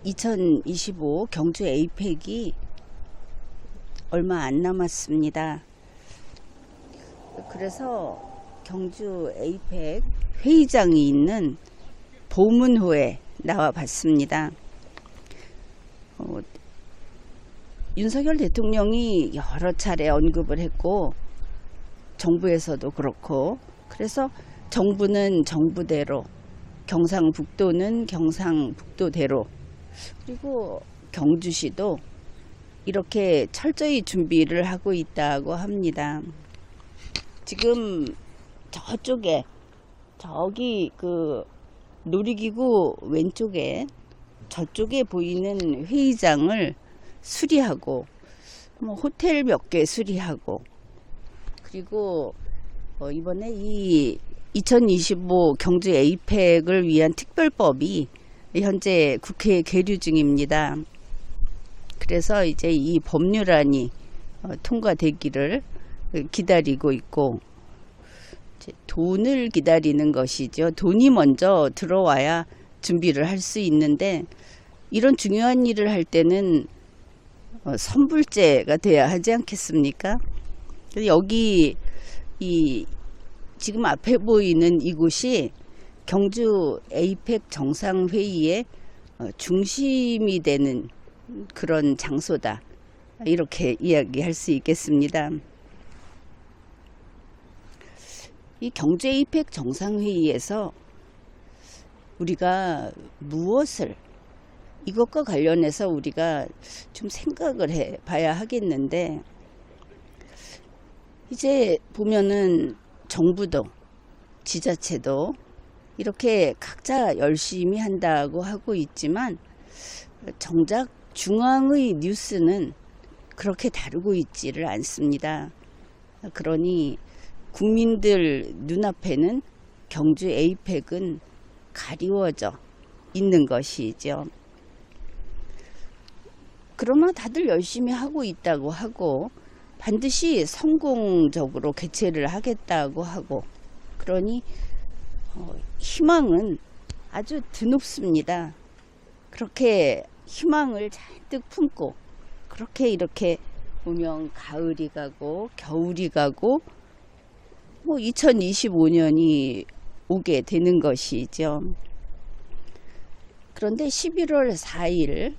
2025 경주 에이펙이 얼마 안 남았습니다. 그래서 경주 에이펙 회의장이 있는 보문호에 나와 봤습니다. 윤석열 대통령이 여러 차례 언급을 했고 정부에서도 그렇고, 그래서 정부는 정부대로, 경상북도는 경상북도대로, 그리고 경주시도 이렇게 철저히 준비를 하고 있다고 합니다. 지금 저쪽에, 저기 그 놀이기구 왼쪽에 저쪽에 보이는 회의장을 수리하고, 호텔 몇 개 수리하고, 그리고 이번에 이 2025 경주 에이펙을 위한 특별법이 현재 국회에 계류 중입니다. 그래서 이제 이 법률안이 통과되기를 기다리고 있고, 이제 돈을 기다리는 것이죠. 돈이 먼저 들어와야 준비를 할 수 있는데, 이런 중요한 일을 할 때는 선불제가 돼야 하지 않겠습니까? 여기 이 지금 앞에 보이는 이곳이 경주 에이펙 정상회의의 중심이 되는 그런 장소다, 이렇게 이야기할 수 있겠습니다. 이 경주 에이펙 정상회의에서 우리가 무엇을, 이것과 관련해서 우리가 좀 생각을 해 봐야 하겠는데, 이제 보면은 정부도 지자체도 이렇게 각자 열심히 한다고 하고 있지만, 정작 중앙의 뉴스는 그렇게 다루고 있지를 않습니다. 그러니 국민들 눈앞에는 경주 에이펙은 가리워져 있는 것이죠. 그러나 다들 열심히 하고 있다고 하고, 반드시 성공적으로 개최를 하겠다고 하고, 그러니 희망은 아주 드높습니다. 그렇게 희망을 잔뜩 품고, 그렇게 이렇게 보면 가을이 가고 겨울이 가고 2025년이 오게 되는 것이죠. 그런데 11월 4일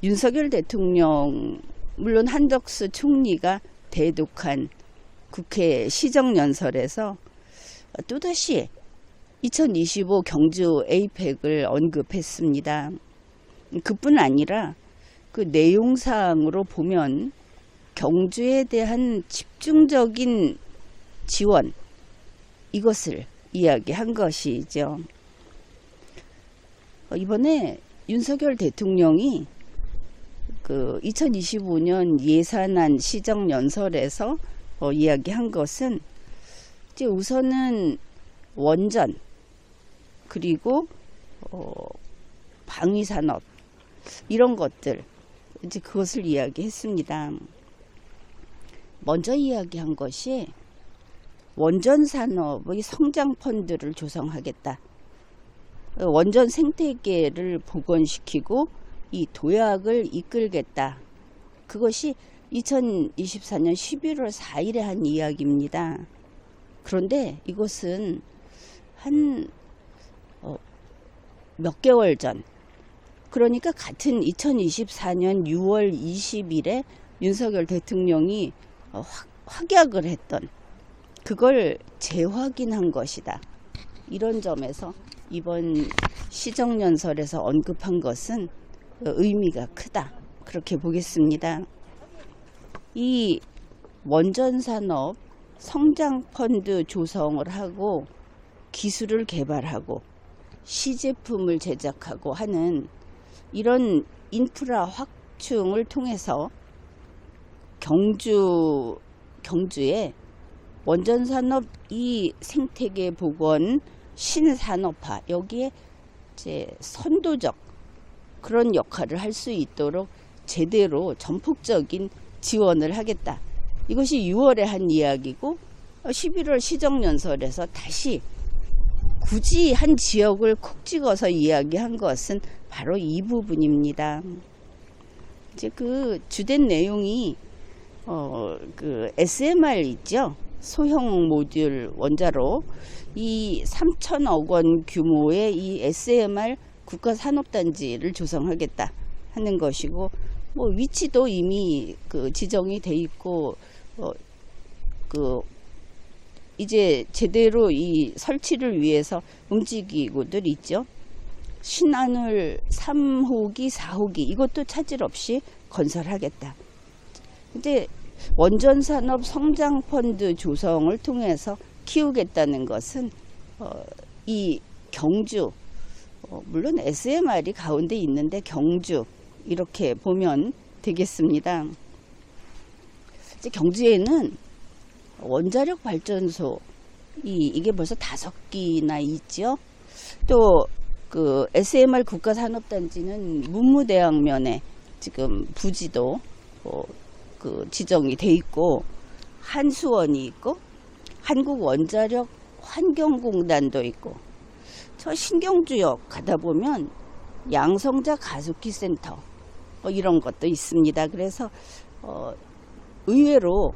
윤석열 대통령, 물론 한덕수 총리가 대독한 국회 시정연설에서 또다시 2025 경주 에이펙을 언급했습니다. 그뿐 아니라 그 내용사항으로 보면 경주에 대한 집중적인 지원, 이것을 이야기한 것이죠. 이번에 윤석열 대통령이 그 2025년 예산안 시정연설에서 이야기한 것은, 이제 우선은 원전, 그리고 방위산업, 이런 것들, 이제 그것을 이야기했습니다. 먼저 이야기한 것이 원전 산업의 성장 펀드를 조성하겠다, 원전 생태계를 복원시키고 이 도약을 이끌겠다. 그것이 2024년 11월 4일에 한 이야기입니다. 그런데 이것은 한 몇 개월 전, 그러니까 같은 2024년 6월 20일에 윤석열 대통령이 확약을 했던, 그걸 재확인한 것이다. 이런 점에서 이번 시정연설에서 언급한 것은 의미가 크다, 그렇게 보겠습니다. 이 원전산업 성장펀드 조성을 하고 기술을 개발하고 시제품을 제작하고 하는 이런 인프라 확충을 통해서 경주의 원전산업 이 생태계 복원 신산업화, 여기에 이제 선도적 그런 역할을 할 수 있도록 제대로 전폭적인 지원을 하겠다. 이것이 6월에 한 이야기고 11월 시정연설에서 다시 굳이 한 지역을 콕 찍어서 이야기한 것은 바로 이 부분입니다. 이제 그 주된 내용이 그 SMR 있죠. 소형 모듈 원자로 이 3천억 원 규모의 이 SMR 국가산업단지를 조성하겠다 하는 것이고, 뭐 위치도 이미 그 지정이 돼 있고, 그 이제 제대로 이 설치를 위해서 움직이고들 있죠. 신안을 3호기, 4호기 이것도 차질 없이 건설하겠다. 근데 원전산업 성장펀드 조성을 통해서 키우겠다는 것은 이 경주, 물론 SMR이 가운데 있는데 경주 이렇게 보면 되겠습니다. 이제 경주에는 원자력 발전소 이게 벌써 5기나 있죠. 또 그 SMR 국가산업단지는 문무대학면에 지금 부지도 그 지정이 돼 있고, 한수원이 있고, 한국원자력 환경공단도 있고, 저 신경주역 가다 보면 양성자 가속기 센터 이런 것도 있습니다. 그래서 의외로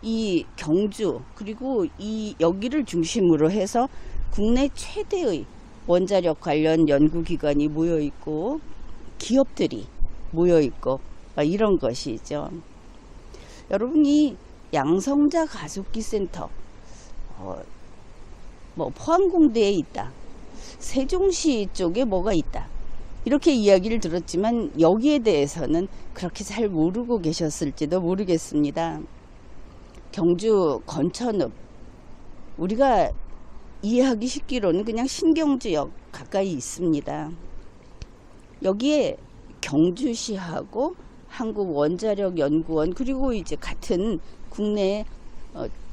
이 경주 그리고 이 여기를 중심으로 해서 국내 최대의 원자력 관련 연구기관이 모여 있고 기업들이 모여 있고 이런 것이죠. 여러분이 양성자 가속기 센터 뭐 포항공대에 있다, 세종시 쪽에 뭐가 있다 이렇게 이야기를 들었지만 여기에 대해서는 그렇게 잘 모르고 계셨을지도 모르겠습니다. 경주 건천읍, 우리가 이해하기 쉽기로는 그냥 신경주역 가까이 있습니다. 여기에 경주시하고 한국원자력연구원 그리고 이제 같은 국내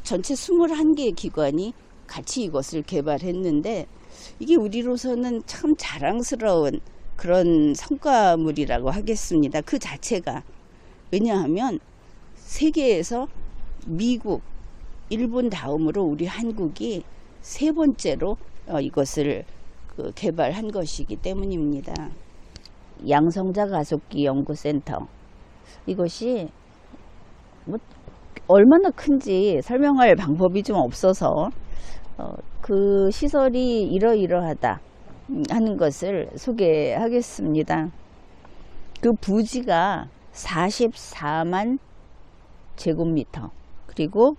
전체 21개의 기관이 같이 이것을 개발했는데, 이게 우리로서는 참 자랑스러운 그런 성과물이라고 하겠습니다. 그 자체가. 왜냐하면 세계에서 미국, 일본 다음으로 우리 한국이 3번째로 이것을 개발한 것이기 때문입니다. 양성자 가속기 연구센터, 이것이 뭐 얼마나 큰지 설명할 방법이 좀 없어서 그 시설이 이러이러하다 하는 것을 소개하겠습니다. 그 부지가 44만 제곱미터, 그리고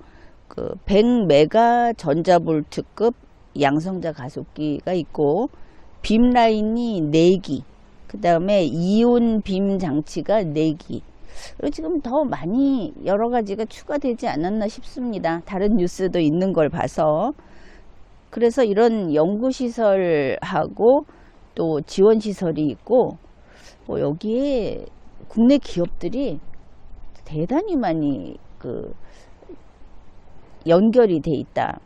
그 100메가 전자볼트급 양성자 가속기가 있고, 빔 라인이 4기, 그 다음에 이온 빔 장치가 4기. 그리고 지금 더 많이 여러 가지가 추가되지 않았나 싶습니다. 다른 뉴스도 있는 걸 봐서. 그래서 이런 연구시설하고 또 지원시설이 있고, 여기에 국내 기업들이 대단히 많이 연결이 돼 있다.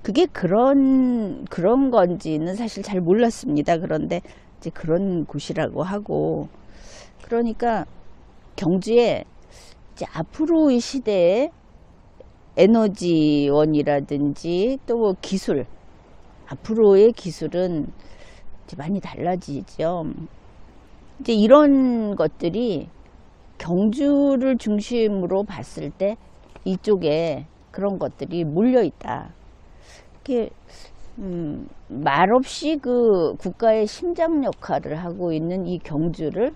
그게 그런 건지는 사실 잘 몰랐습니다. 그런데 이제 그런 곳이라고 하고, 그러니까 경주에 이제 앞으로의 시대에 에너지원이라든지 또 기술, 앞으로의 기술은 이제 많이 달라지죠. 이제 이런 것들이 경주를 중심으로 봤을 때 이쪽에 그런 것들이 몰려 있다. 이게 말없이 그 국가의 심장 역할을 하고 있는 이 경주를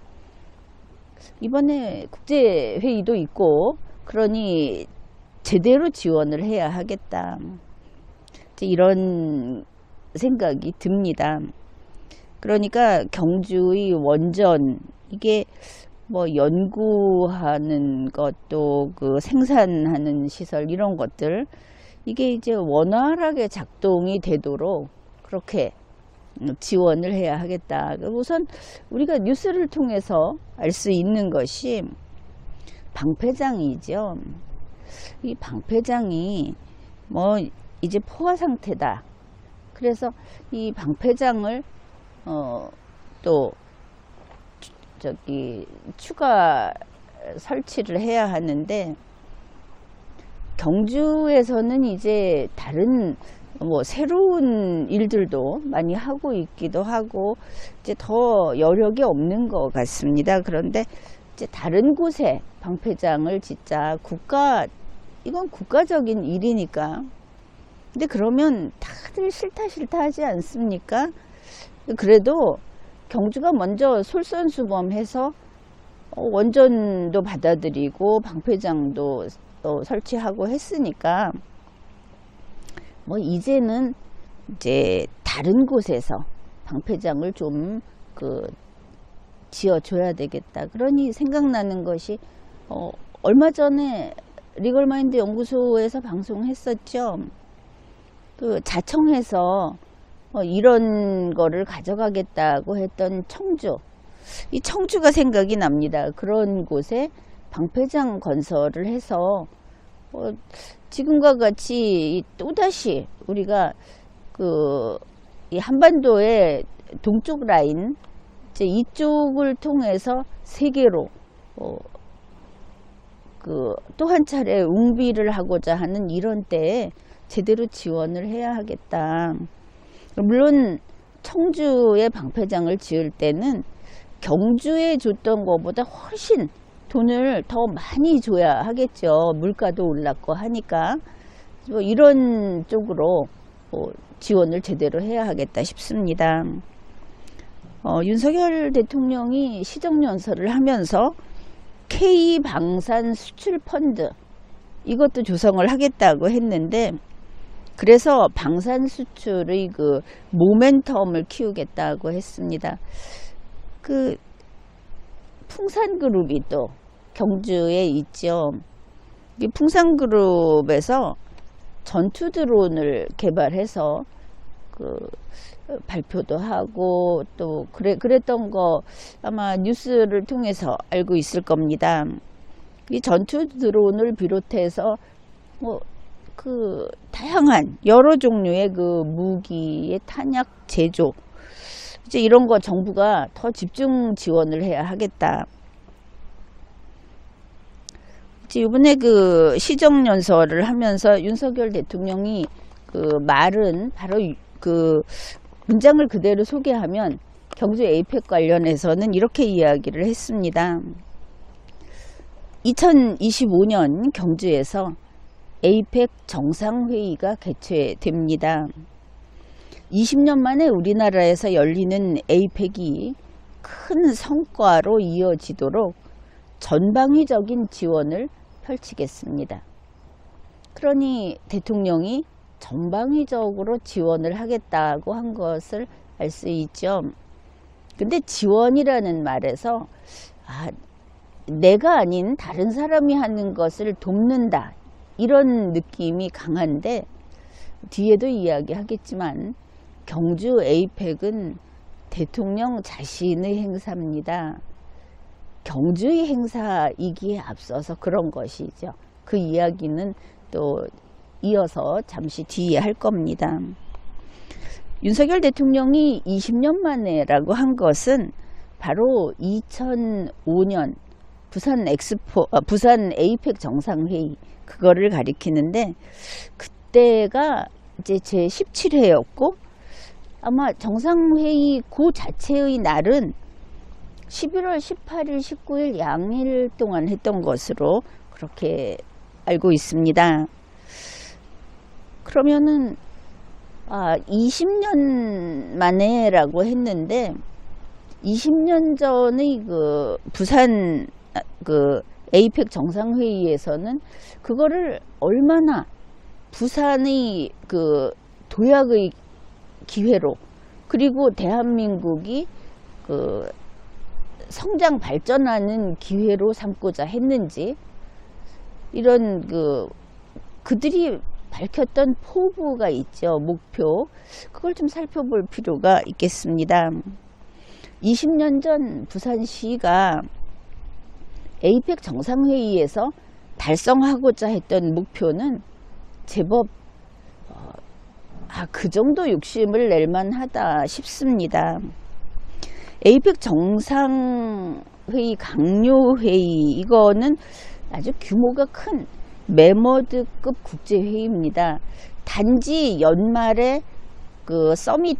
이번에 국제회의도 있고, 그러니 제대로 지원을 해야 하겠다, 이런 생각이 듭니다. 그러니까 경주의 원전, 이게 뭐 연구하는 것도 그 생산하는 시설 이런 것들, 이게 이제 원활하게 작동이 되도록 그렇게 지원을 해야 하겠다. 우선 우리가 뉴스를 통해서 알 수 있는 것이 방패장이죠. 이 방패장이 뭐 이제 포화 상태다. 그래서 이 방패장을 또 추가 설치를 해야 하는데, 경주에서는 이제 다른 뭐 새로운 일들도 많이 하고 있기도 하고 이제 더 여력이 없는 것 같습니다. 그런데 이제 다른 곳에 방패장을 진짜 이건 국가적인 일이니까. 근데 그러면 다들 싫다 하지 않습니까? 그래도 경주가 먼저 솔선수범해서 원전도 받아들이고 방패장도 설치하고 했으니까 뭐 이제는 이제 다른 곳에서 방패장을 좀 지어줘야 되겠다. 그러니 생각나는 것이 얼마 전에 리걸마인드 연구소에서 방송했었죠. 그 자청해서 이런 거를 가져가겠다고 했던 청주. 이 청주가 생각이 납니다. 그런 곳에 방패장 건설을 해서 지금과 같이 또다시 우리가 이 한반도의 동쪽 라인 이제 이쪽을 통해서 세계로 또 한 차례 웅비를 하고자 하는 이런 때에 제대로 지원을 해야 하겠다. 물론 청주에 방패장을 지을 때는 경주에 줬던 것보다 훨씬 돈을 더 많이 줘야 하겠죠. 물가도 올랐고 하니까 이런 쪽으로 지원을 제대로 해야 하겠다 싶습니다. 윤석열 대통령이 시정연설을 하면서 K방산 수출펀드 이것도 조성을 하겠다고 했는데 그래서 방산 수출의 모멘텀을 키우겠다고 했습니다. 풍산그룹이 또 경주에 있죠. 이 풍산그룹에서 전투 드론을 개발해서 발표도 하고 또 그랬던 거 아마 뉴스를 통해서 알고 있을 겁니다. 이 전투 드론을 비롯해서 다양한 여러 종류의 무기의 탄약 제조 이제 이런 거 정부가 더 집중 지원을 해야 하겠다. 이제 이번에 시정연설을 하면서 윤석열 대통령이 말은 바로 문장을 그대로 소개하면 경주 에이펙 관련해서는 이렇게 이야기를 했습니다. 2025년 경주에서 에이펙 정상회의가 개최됩니다. 20년 만에 우리나라에서 열리는 에이펙이 큰 성과로 이어지도록 전방위적인 지원을 펼치겠습니다. 그러니 대통령이 전방위적으로 지원을 하겠다고 한 것을 알 수 있죠. 근데 지원이라는 말에서 내가 아닌 다른 사람이 하는 것을 돕는다 이런 느낌이 강한데 뒤에도 이야기하겠지만 경주 에이펙은 대통령 자신의 행사입니다. 경주의 행사이기에 앞서서 그런 것이죠. 그 이야기는 또 이어서 잠시 뒤에 할 겁니다. 윤석열 대통령이 20년 만에라고 한 것은 바로 2005년 부산 에이펙 정상회의 그거를 가리키는데 그때가 이제 제 17회였고 아마 정상회의 그 자체의 날은 11월 18일, 19일 양일 동안 했던 것으로 그렇게 알고 있습니다. 그러면은 20년 만에라고 했는데 20년 전의 부산 에이펙 정상회의에서는 그거를 얼마나 부산의 도약의 기회로 그리고 대한민국이 성장 발전하는 기회로 삼고자 했는지 이런 그들이 밝혔던 포부가 있죠. 목표. 그걸 좀 살펴볼 필요가 있겠습니다. 20년 전 부산시가 에이펙 정상회의에서 달성하고자 했던 목표는 제법 그 정도 욕심을 낼 만하다 싶습니다. 에이펙 정상회의 강요회의 이거는 아주 규모가 큰 메머드급 국제회의입니다. 단지 연말에 그 서밋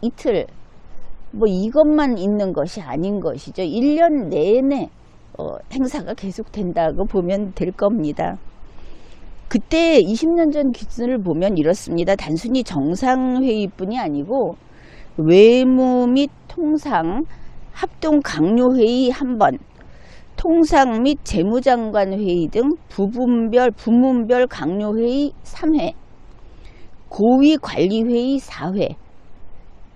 이틀 뭐 이것만 있는 것이 아닌 것이죠. 1년 내내 행사가 계속 된다고 보면 될 겁니다. 그때 20년 전 기준을 보면 이렇습니다. 단순히 정상회의뿐이 아니고 외무 및 통상 합동 강요회의 1번, 통상 및 재무장관 회의 등 부문별 강요회의 3회, 고위관리회의 4회,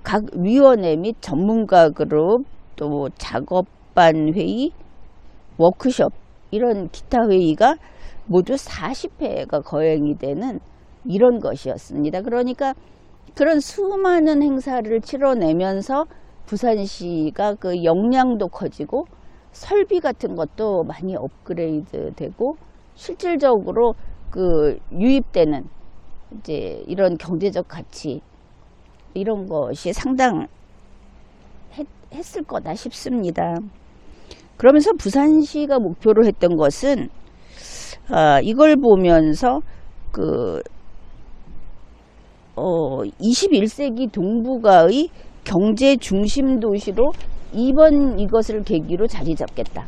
각 위원회 및 전문가 그룹, 또 작업반 회의, 워크숍 이런 기타 회의가 모두 40회가 거행이 되는 이런 것이었습니다. 그러니까 그런 수많은 행사를 치러내면서 부산시가 그 역량도 커지고 설비 같은 것도 많이 업그레이드 되고 실질적으로 그 유입되는 이제 이런 경제적 가치 이런 것이 상당했을 거다 싶습니다. 그러면서 부산시가 목표로 했던 것은 이걸 보면서 그 21세기 동북아의 경제 중심 도시로 이번 이것을 계기로 자리 잡겠다.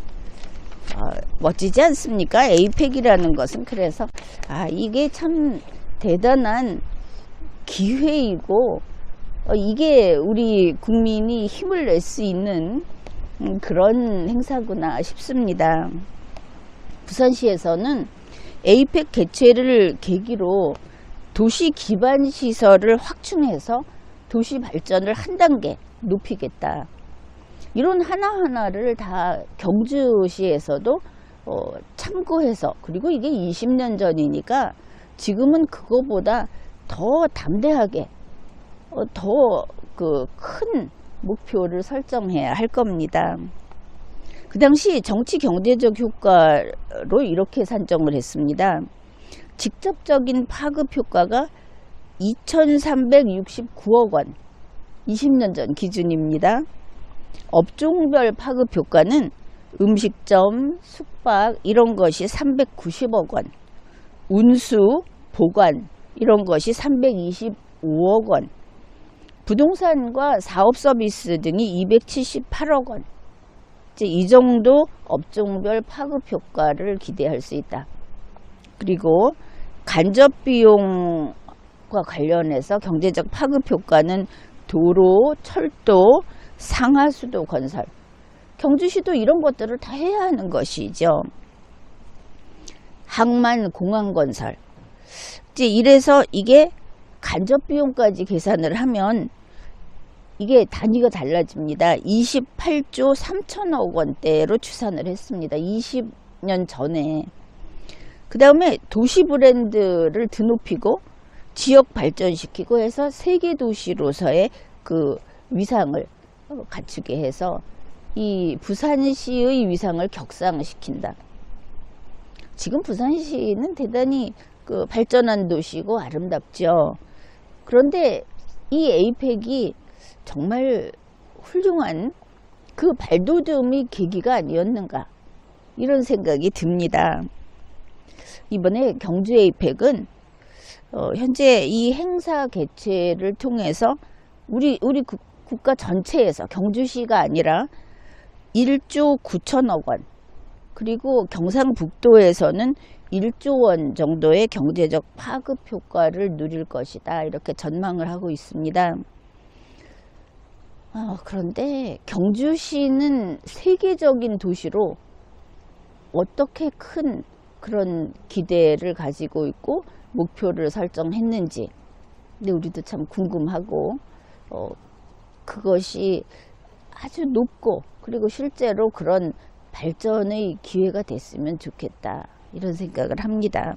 멋지지 않습니까? 에이펙이라는 것은 그래서 이게 참 대단한 기회이고 이게 우리 국민이 힘을 낼 수 있는 그런 행사구나 싶습니다. 부산시에서는 에이펙 개최를 계기로 도시 기반 시설을 확충해서 도시 발전을 한 단계 높이겠다. 이런 하나하나를 다 경주시에서도 참고해서, 그리고 이게 20년 전이니까 지금은 그거보다 더 담대하게 더 그 큰 목표를 설정해야 할 겁니다. 그 당시 정치 경제적 효과로 이렇게 산정을 했습니다. 직접적인 파급 효과가 2,369억 원, 20년 전 기준입니다. 업종별 파급 효과는 음식점, 숙박 이런 것이 390억 원, 운수, 보관 이런 것이 325억 원, 부동산과 사업 서비스 등이 278억 원. 이제 이 정도 업종별 파급 효과를 기대할 수 있다. 그리고 간접 비용과 관련해서 경제적 파급 효과는 도로, 철도, 상하수도 건설. 경주시도 이런 것들을 다 해야 하는 것이죠. 항만 공항 건설. 이제 이래서 이게 간접 비용까지 계산을 하면 이게 단위가 달라집니다. 28조 3천억 원대로 추산을 했습니다. 20년 전에. 그 다음에 도시 브랜드를 드높이고 지역 발전시키고 해서 세계 도시로서의 그 위상을 갖추게 해서 이 부산시의 위상을 격상시킨다. 지금 부산시는 대단히 그 발전한 도시고 아름답죠. 그런데 이 에이펙이 정말 훌륭한 그 발돋움의 계기가 아니었는가 이런 생각이 듭니다. 이번에 경주 에이펙은 현재 이 행사 개최를 통해서 우리 국가 전체에서 경주시가 아니라 1조 9천억 원 그리고 경상북도에서는 1조 원 정도의 경제적 파급 효과를 누릴 것이다 이렇게 전망을 하고 있습니다. 그런데 경주시는 세계적인 도시로 어떻게 큰 그런 기대를 가지고 있고 목표를 설정했는지 근데 우리도 참 궁금하고 그것이 아주 높고 그리고 실제로 그런 발전의 기회가 됐으면 좋겠다 이런 생각을 합니다.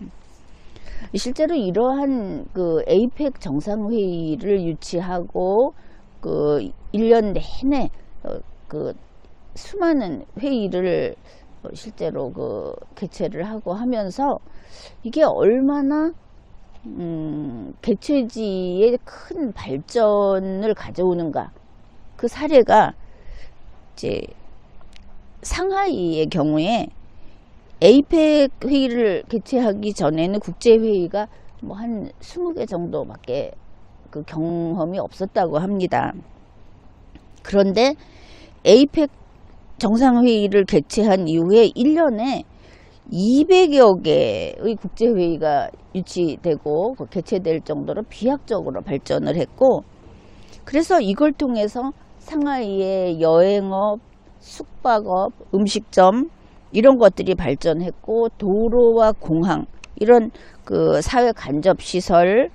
실제로 이러한 그 에이펙 정상회의를 유치하고 그 1년 내내 그 수많은 회의를 실제로 그 개최를 하고 하면서 이게 얼마나 개최지의 큰 발전을 가져오는가 그 사례가 이제 상하이의 경우에 에이펙 회의를 개최하기 전에는 국제회의가 뭐 한 20개 정도밖에 그 경험이 없었다고 합니다. 그런데 에이펙 정상회의를 개최한 이후에 1년에 200여 개의 국제회의가 유치되고 개최될 정도로 비약적으로 발전을 했고, 그래서 이걸 통해서 상하이의 여행업, 숙박업, 음식점 이런 것들이 발전했고, 도로와 공항 이런 그 사회 간접 시설,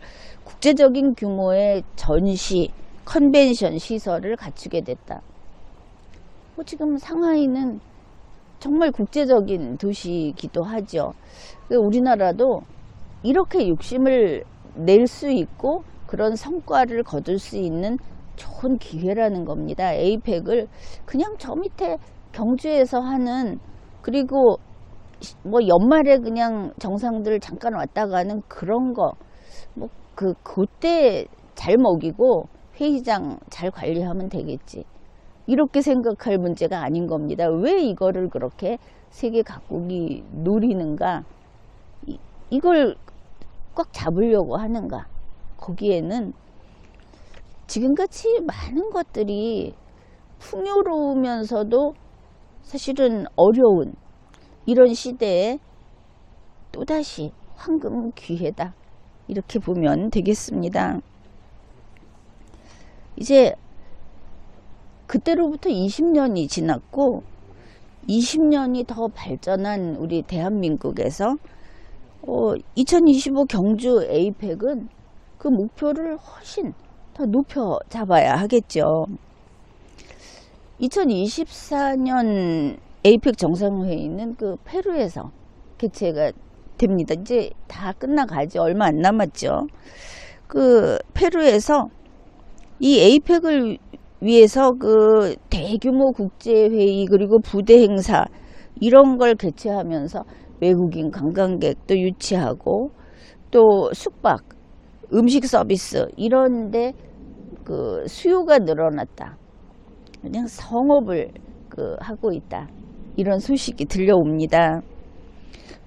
국제적인 규모의 전시, 컨벤션 시설을 갖추게 됐다. 뭐 지금 상하이는 정말 국제적인 도시이기도 하죠. 우리나라도 이렇게 욕심을 낼 수 있고 그런 성과를 거둘 수 있는 좋은 기회라는 겁니다. 에이펙을 그냥 저 밑에 경주에서 하는, 그리고 뭐 연말에 그냥 정상들 잠깐 왔다 가는 그런 거, 뭐 그때 잘 먹이고 회의장 잘 관리하면 되겠지, 이렇게 생각할 문제가 아닌 겁니다. 왜 이거를 그렇게 세계 각국이 노리는가, 이걸 꽉 잡으려고 하는가. 거기에는 지금같이 많은 것들이 풍요로우면서도 사실은 어려운 이런 시대에 또다시 황금 기회다, 이렇게 보면 되겠습니다. 이제 그때로부터 20년이 지났고 20년이 더 발전한 우리 대한민국에서 2025 경주 에이펙은 그 목표를 훨씬 더 높여 잡아야 하겠죠. 2024년 에이펙 정상회의는 그 페루에서 개최가 됩니다. 이제 다 끝나가죠. 얼마 안 남았죠. 그 페루에서 이 에이펙을 위해서 그 대규모 국제회의 그리고 부대 행사 이런 걸 개최하면서 외국인 관광객도 유치하고 또 숙박, 음식 서비스 이런데 그 수요가 늘어났다. 그냥 성업을 하고 있다. 이런 소식이 들려옵니다.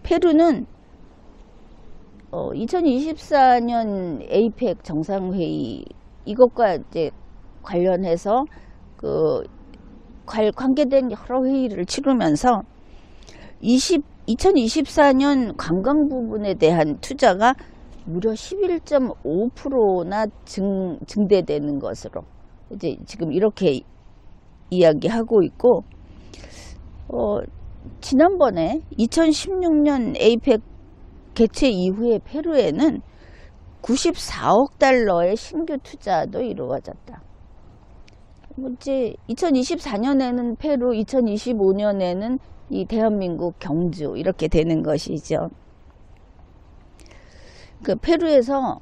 페루는 2024년 에이펙 정상회의 이것과 이제 관련해서 관계된 여러 회의를 치르면서 2024년 관광 부분에 대한 투자가 무려 11.5%나 증대되는 것으로 이제 지금 이렇게 이야기하고 있고, 지난번에 2016년 에이펙 개최 이후에 페루에는 94억 달러의 신규 투자도 이루어졌다. 이제 2024년에는 페루, 2025년에는 이 대한민국 경주 이렇게 되는 것이죠. 그 페루에서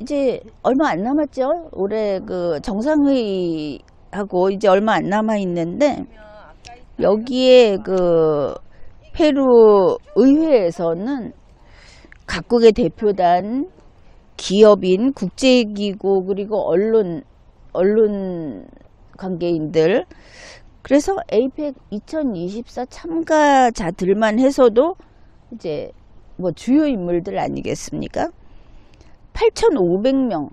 이제 얼마 안 남았죠. 올해 그 정상회의하고 이제 얼마 안 남아 있는데, 여기에 그 페루 의회에서는 각국의 대표단, 기업인, 국제기구 그리고 언론 관계인들, 그래서 에이펙 2024 참가자들만 해서도 이제 뭐 주요 인물들 아니겠습니까? 8,500명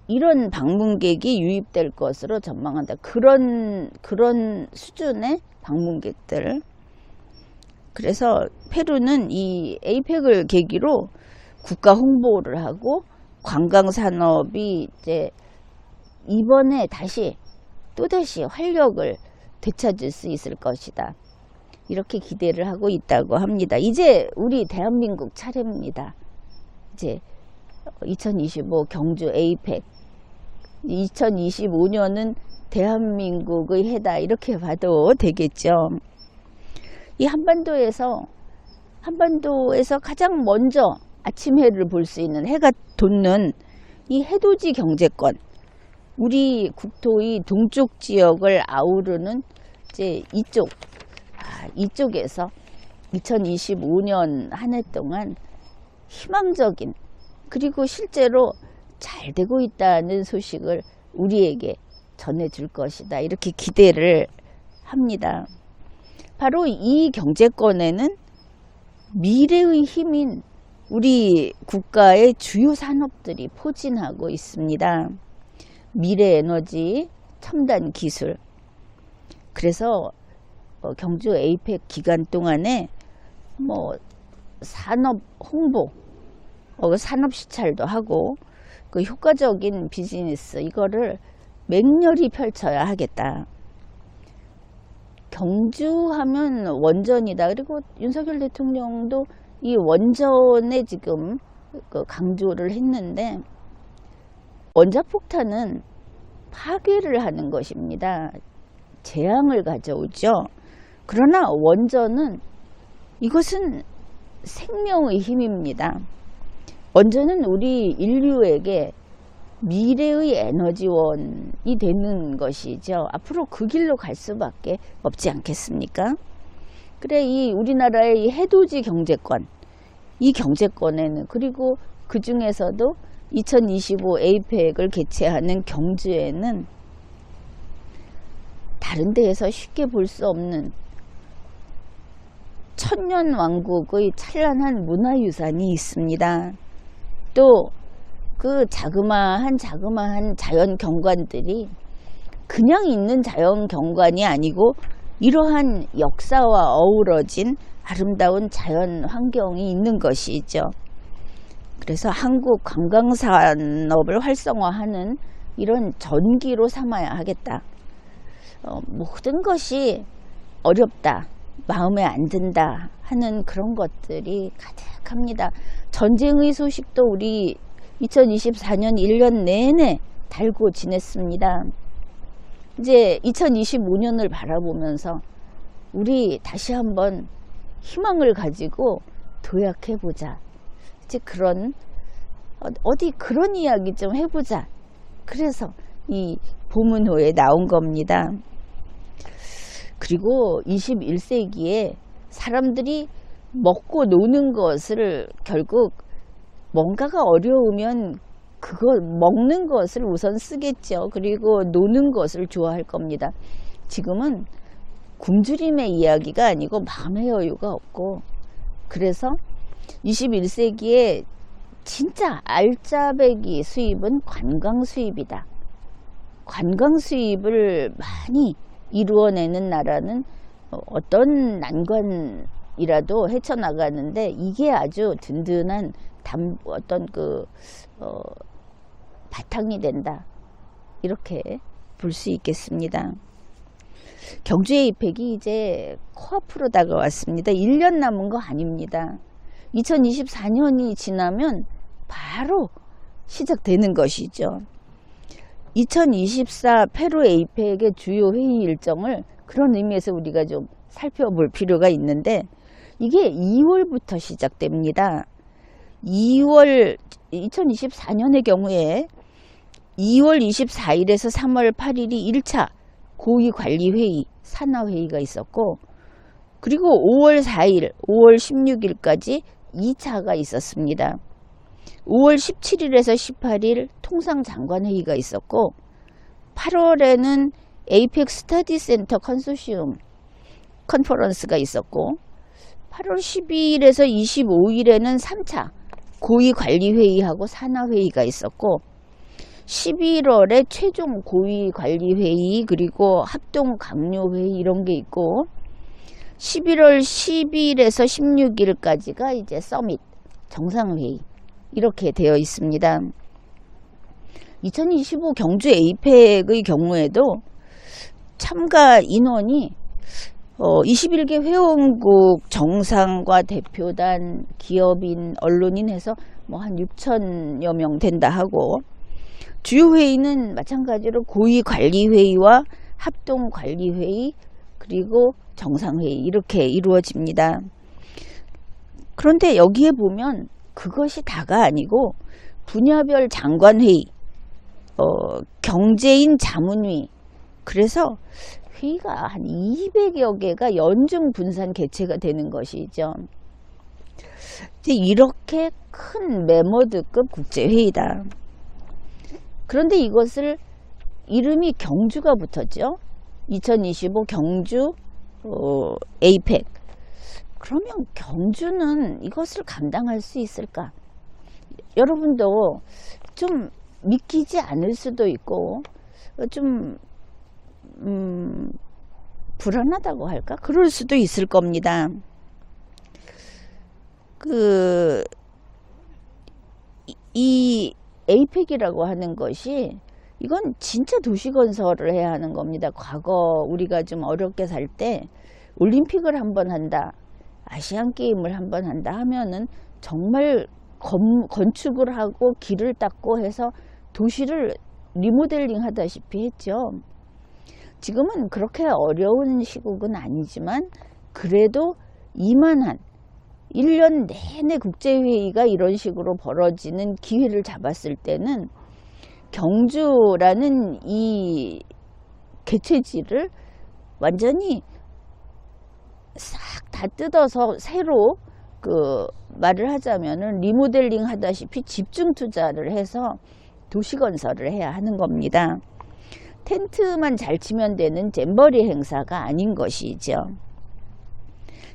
이런 방문객이 유입될 것으로 전망한다. 그런 수준의 방문객들. 그래서 페루는 이 에이펙을 계기로 국가 홍보를 하고 관광 산업이 이제 이번에 또다시 활력을 되찾을 수 있을 것이다. 이렇게 기대를 하고 있다고 합니다. 이제 우리 대한민국 차례입니다. 이제 2025 경주 에이펙, 2025년은 대한민국의 해다, 이렇게 봐도 되겠죠. 이 한반도에서 가장 먼저 아침 해를 볼 수 있는, 해가 돋는 이 해돋이 경제권, 우리 국토의 동쪽 지역을 아우르는 이제 이쪽에서 2025년 한 해 동안 희망적인, 그리고 실제로 잘 되고 있다는 소식을 우리에게 전해줄 것이다. 이렇게 기대를 합니다. 바로 이 경제권에는 미래의 힘인 우리 국가의 주요 산업들이 포진하고 있습니다. 미래에너지, 첨단 기술. 그래서 경주 에이펙 기간 동안에 뭐 산업 홍보, 산업 시찰도 하고 그 효과적인 비즈니스 이거를 맹렬히 펼쳐야 하겠다. 경주하면 원전이다. 그리고 윤석열 대통령도 이 원전에 지금 강조를 했는데, 원자폭탄은 파괴를 하는 것입니다. 재앙을 가져오죠. 그러나 원전은 이것은 생명의 힘입니다. 원전은 우리 인류에게 미래의 에너지원이 되는 것이죠. 앞으로 그 길로 갈 수밖에 없지 않겠습니까? 그래, 이 우리나라의 이 해돋이 경제권, 이 경제권에는, 그리고 그 중에서도 2025 에이펙을 개최하는 경주에는 다른 데에서 쉽게 볼 수 없는 천년왕국의 찬란한 문화유산이 있습니다. 또 그 자그마한 자연 경관들이 그냥 있는 자연 경관이 아니고 이러한 역사와 어우러진 아름다운 자연 환경이 있는 것이죠. 그래서 한국 관광산업을 활성화하는 이런 전기로 삼아야 하겠다. 모든 것이 어렵다, 마음에 안 든다 하는 그런 것들이 가득합니다. 전쟁의 소식도 우리 2024년 1년 내내 달고 지냈습니다. 이제 2025년을 바라보면서 우리 다시 한번 희망을 가지고 도약해보자. 이제 그런 그런 이야기 좀 해보자. 그래서 이 보문호에 나온 겁니다. 그리고 21세기에 사람들이 먹고 노는 것을 결국 뭔가가 어려우면 그거 먹는 것을 우선 쓰겠죠. 그리고 노는 것을 좋아할 겁니다. 지금은 굶주림의 이야기가 아니고 마음의 여유가 없고, 그래서 21세기에 진짜 알짜배기 수입은 관광 수입이다. 관광 수입을 많이 이루어내는 나라는 어떤 난관이라도 헤쳐나가는데 이게 아주 든든한 바탕이 된다. 이렇게 볼 수 있겠습니다. 경주 에이펙이 이제 코앞으로 다가왔습니다. 1년 남은 거 아닙니다. 2024년이 지나면 바로 시작되는 것이죠. 2024 페루 에이펙의 주요 회의 일정을 그런 의미에서 우리가 좀 살펴볼 필요가 있는데, 이게 2월부터 시작됩니다. 2024년의 경우에 2월 24일에서 3월 8일이 1차 고위관리회의, 산하회의가 있었고, 그리고 5월 4일, 5월 16일까지 2차가 있었습니다. 5월 17일에서 18일 통상장관회의가 있었고, 8월에는 에이펙 스터디 센터 컨소시움 컨퍼런스가 있었고, 8월 12일에서 25일에는 3차 고위관리회의하고 산하회의가 있었고, 11월에 최종 고위관리회의 그리고 합동강요회의 이런 게 있고, 11월 10일에서 16일까지가 이제 서밋 정상회의 이렇게 되어 있습니다. 2025 경주 에이펙의 경우에도 참가 인원이 21개 회원국 정상과 대표단, 기업인, 언론인 해서 뭐 한 6천여 명 된다 하고, 주요 회의는 마찬가지로 고위관리회의와 합동관리회의 그리고 정상회의 이렇게 이루어집니다. 그런데 여기에 보면 그것이 다가 아니고 분야별 장관회의, 경제인 자문위, 그래서 회의가 한 200여 개가 연중 분산 개최가 되는 것이죠. 이제 이렇게 큰 메모드급 국제회의다. 그런데 이것을 이름이 경주가 붙었죠. 2025 경주 에이펙. 그러면 경주는 이것을 감당할 수 있을까? 여러분도 좀 믿기지 않을 수도 있고 좀 불안하다고 할까? 그럴 수도 있을 겁니다. 이 에이펙이라고 하는 것이 이건 진짜 도시 건설을 해야 하는 겁니다. 과거 우리가 좀 어렵게 살 때 올림픽을 한번 한다, 아시안 게임을 한번 한다 하면은 정말 건축을 하고 길을 닦고 해서 도시를 리모델링 하다시피 했죠. 지금은 그렇게 어려운 시국은 아니지만 그래도 이만한 1년 내내 국제회의가 이런 식으로 벌어지는 기회를 잡았을 때는 경주라는 이 개최지를 완전히 싹 다 뜯어서 새로 말을 하자면은 리모델링 하다시피 집중 투자를 해서 도시 건설을 해야 하는 겁니다. 텐트만 잘 치면 되는 잼버리 행사가 아닌 것이죠.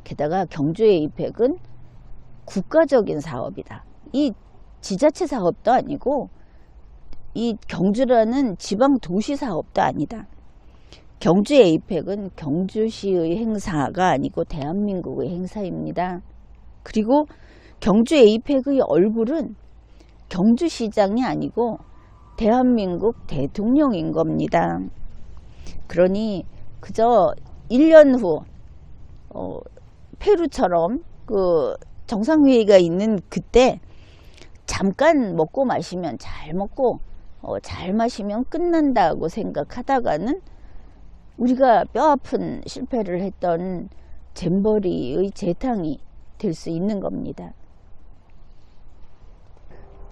게다가 경주 에이펙은 국가적인 사업이다. 이 지자체 사업도 아니고 이 경주라는 지방 도시 사업도 아니다. 경주 에이펙은 경주시의 행사가 아니고 대한민국의 행사입니다. 그리고 경주 에이펙의 얼굴은 경주시장이 아니고 대한민국 대통령인 겁니다. 그러니 그저 1년 후 페루처럼 정상회의가 있는 그때 잠깐 먹고 마시면 잘 먹고 잘 마시면 끝난다고 생각하다가는 우리가 뼈아픈 실패를 했던 잼버리의 재탕이 될 수 있는 겁니다.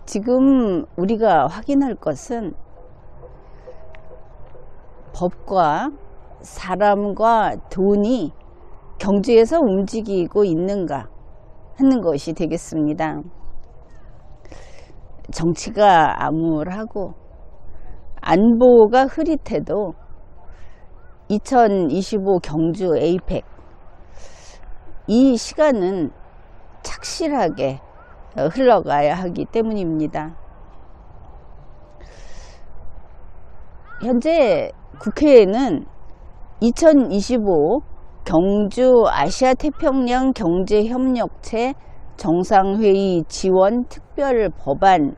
지금 우리가 확인할 것은 법과 사람과 돈이 경주에서 움직이고 있는가 하는 것이 되겠습니다. 정치가 암울하고 안보가 흐릿해도 2025 경주 에이펙 이 시간은 착실하게 흘러가야 하기 때문입니다. 현재 국회에는 2025 경주 아시아태평양 경제협력체 정상회의 지원 특별 법안이라는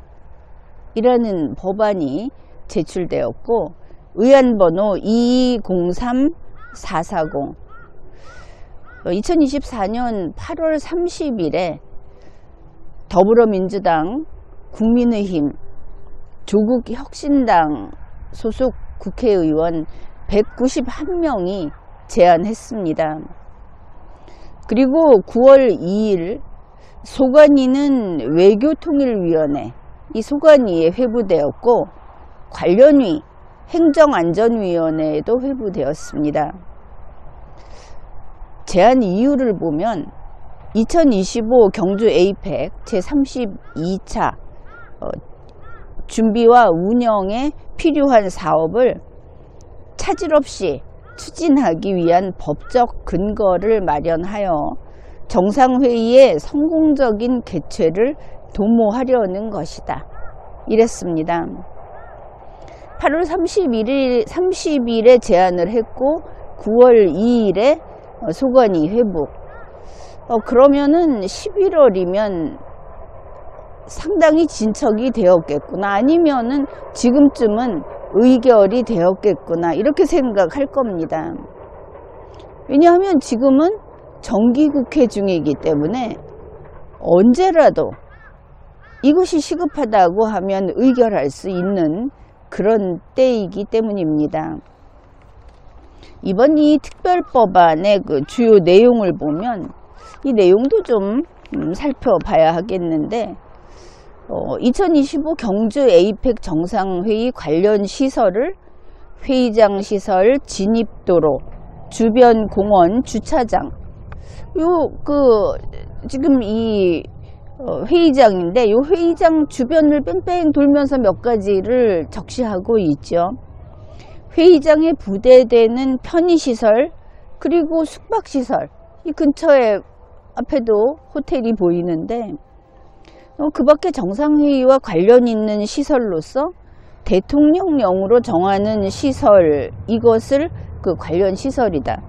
법안이 제출되었고 의안번호 2203440 2024년 8월 30일에 더불어민주당, 국민의힘, 조국혁신당 소속 국회의원 191명이 제안했습니다. 그리고 9월 2일 소관위는 외교통일위원회, 이 소관위에 회부되었고 관련위 행정안전위원회에도 회부되었습니다. 제안 이유를 보면 2025 경주 에이펙 제32차 준비와 운영에 필요한 사업을 차질 없이 추진하기 위한 법적 근거를 마련하여 정상회의의 성공적인 개최를 도모하려는 것이다. 이랬습니다. 8월 30일에 제안을 했고 9월 2일에 소관위 회부. 그러면은 11월이면 상당히 진척이 되었겠구나. 아니면은 지금쯤은 의결이 되었겠구나. 이렇게 생각할 겁니다. 왜냐하면 지금은 정기국회 중이기 때문에 언제라도 이것이 시급하다고 하면 의결할 수 있는 그런 때이기 때문입니다. 이번 이 특별법안의 주요 내용을 보면 이 내용도 좀 살펴봐야 하겠는데 2025 경주 에이펙 정상회의 관련 시설을 회의장 시설, 진입도로, 주변 공원, 주차장 지금 이 회의장인데 이 회의장 주변을 뺑뺑 돌면서 몇 가지를 적시하고 있죠. 회의장에 부대되는 편의시설 그리고 숙박시설 이 근처에 앞에도 호텔이 보이는데 그 밖에 정상회의와 관련 있는 시설로서 대통령령으로 정하는 시설, 이것을 그 관련 시설이다.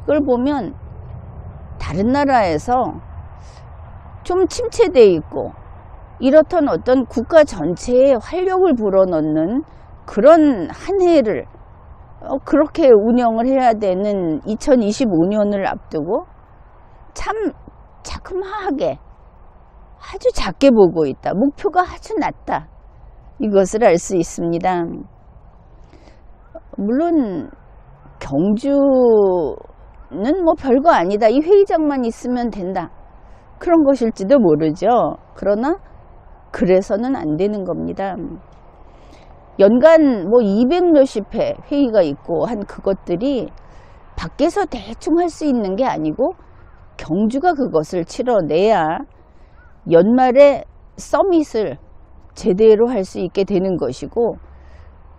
이걸 보면 다른 나라에서 좀 침체되어 있고 이렇던 어떤 국가 전체에 활력을 불어넣는 그런 한 해를 그렇게 운영을 해야 되는 2025년을 앞두고 참 자그마하게 아주 작게 보고 있다. 목표가 아주 낮다. 이것을 알 수 있습니다. 물론 경주는 뭐 별거 아니다. 이 회의장만 있으면 된다. 그런 것일지도 모르죠. 그러나 그래서는 안 되는 겁니다. 연간 뭐 200 몇십 회 회의가 있고 한 그것들이 밖에서 대충 할 수 있는 게 아니고 경주가 그것을 치러내야 연말에 서밋을 제대로 할 수 있게 되는 것이고,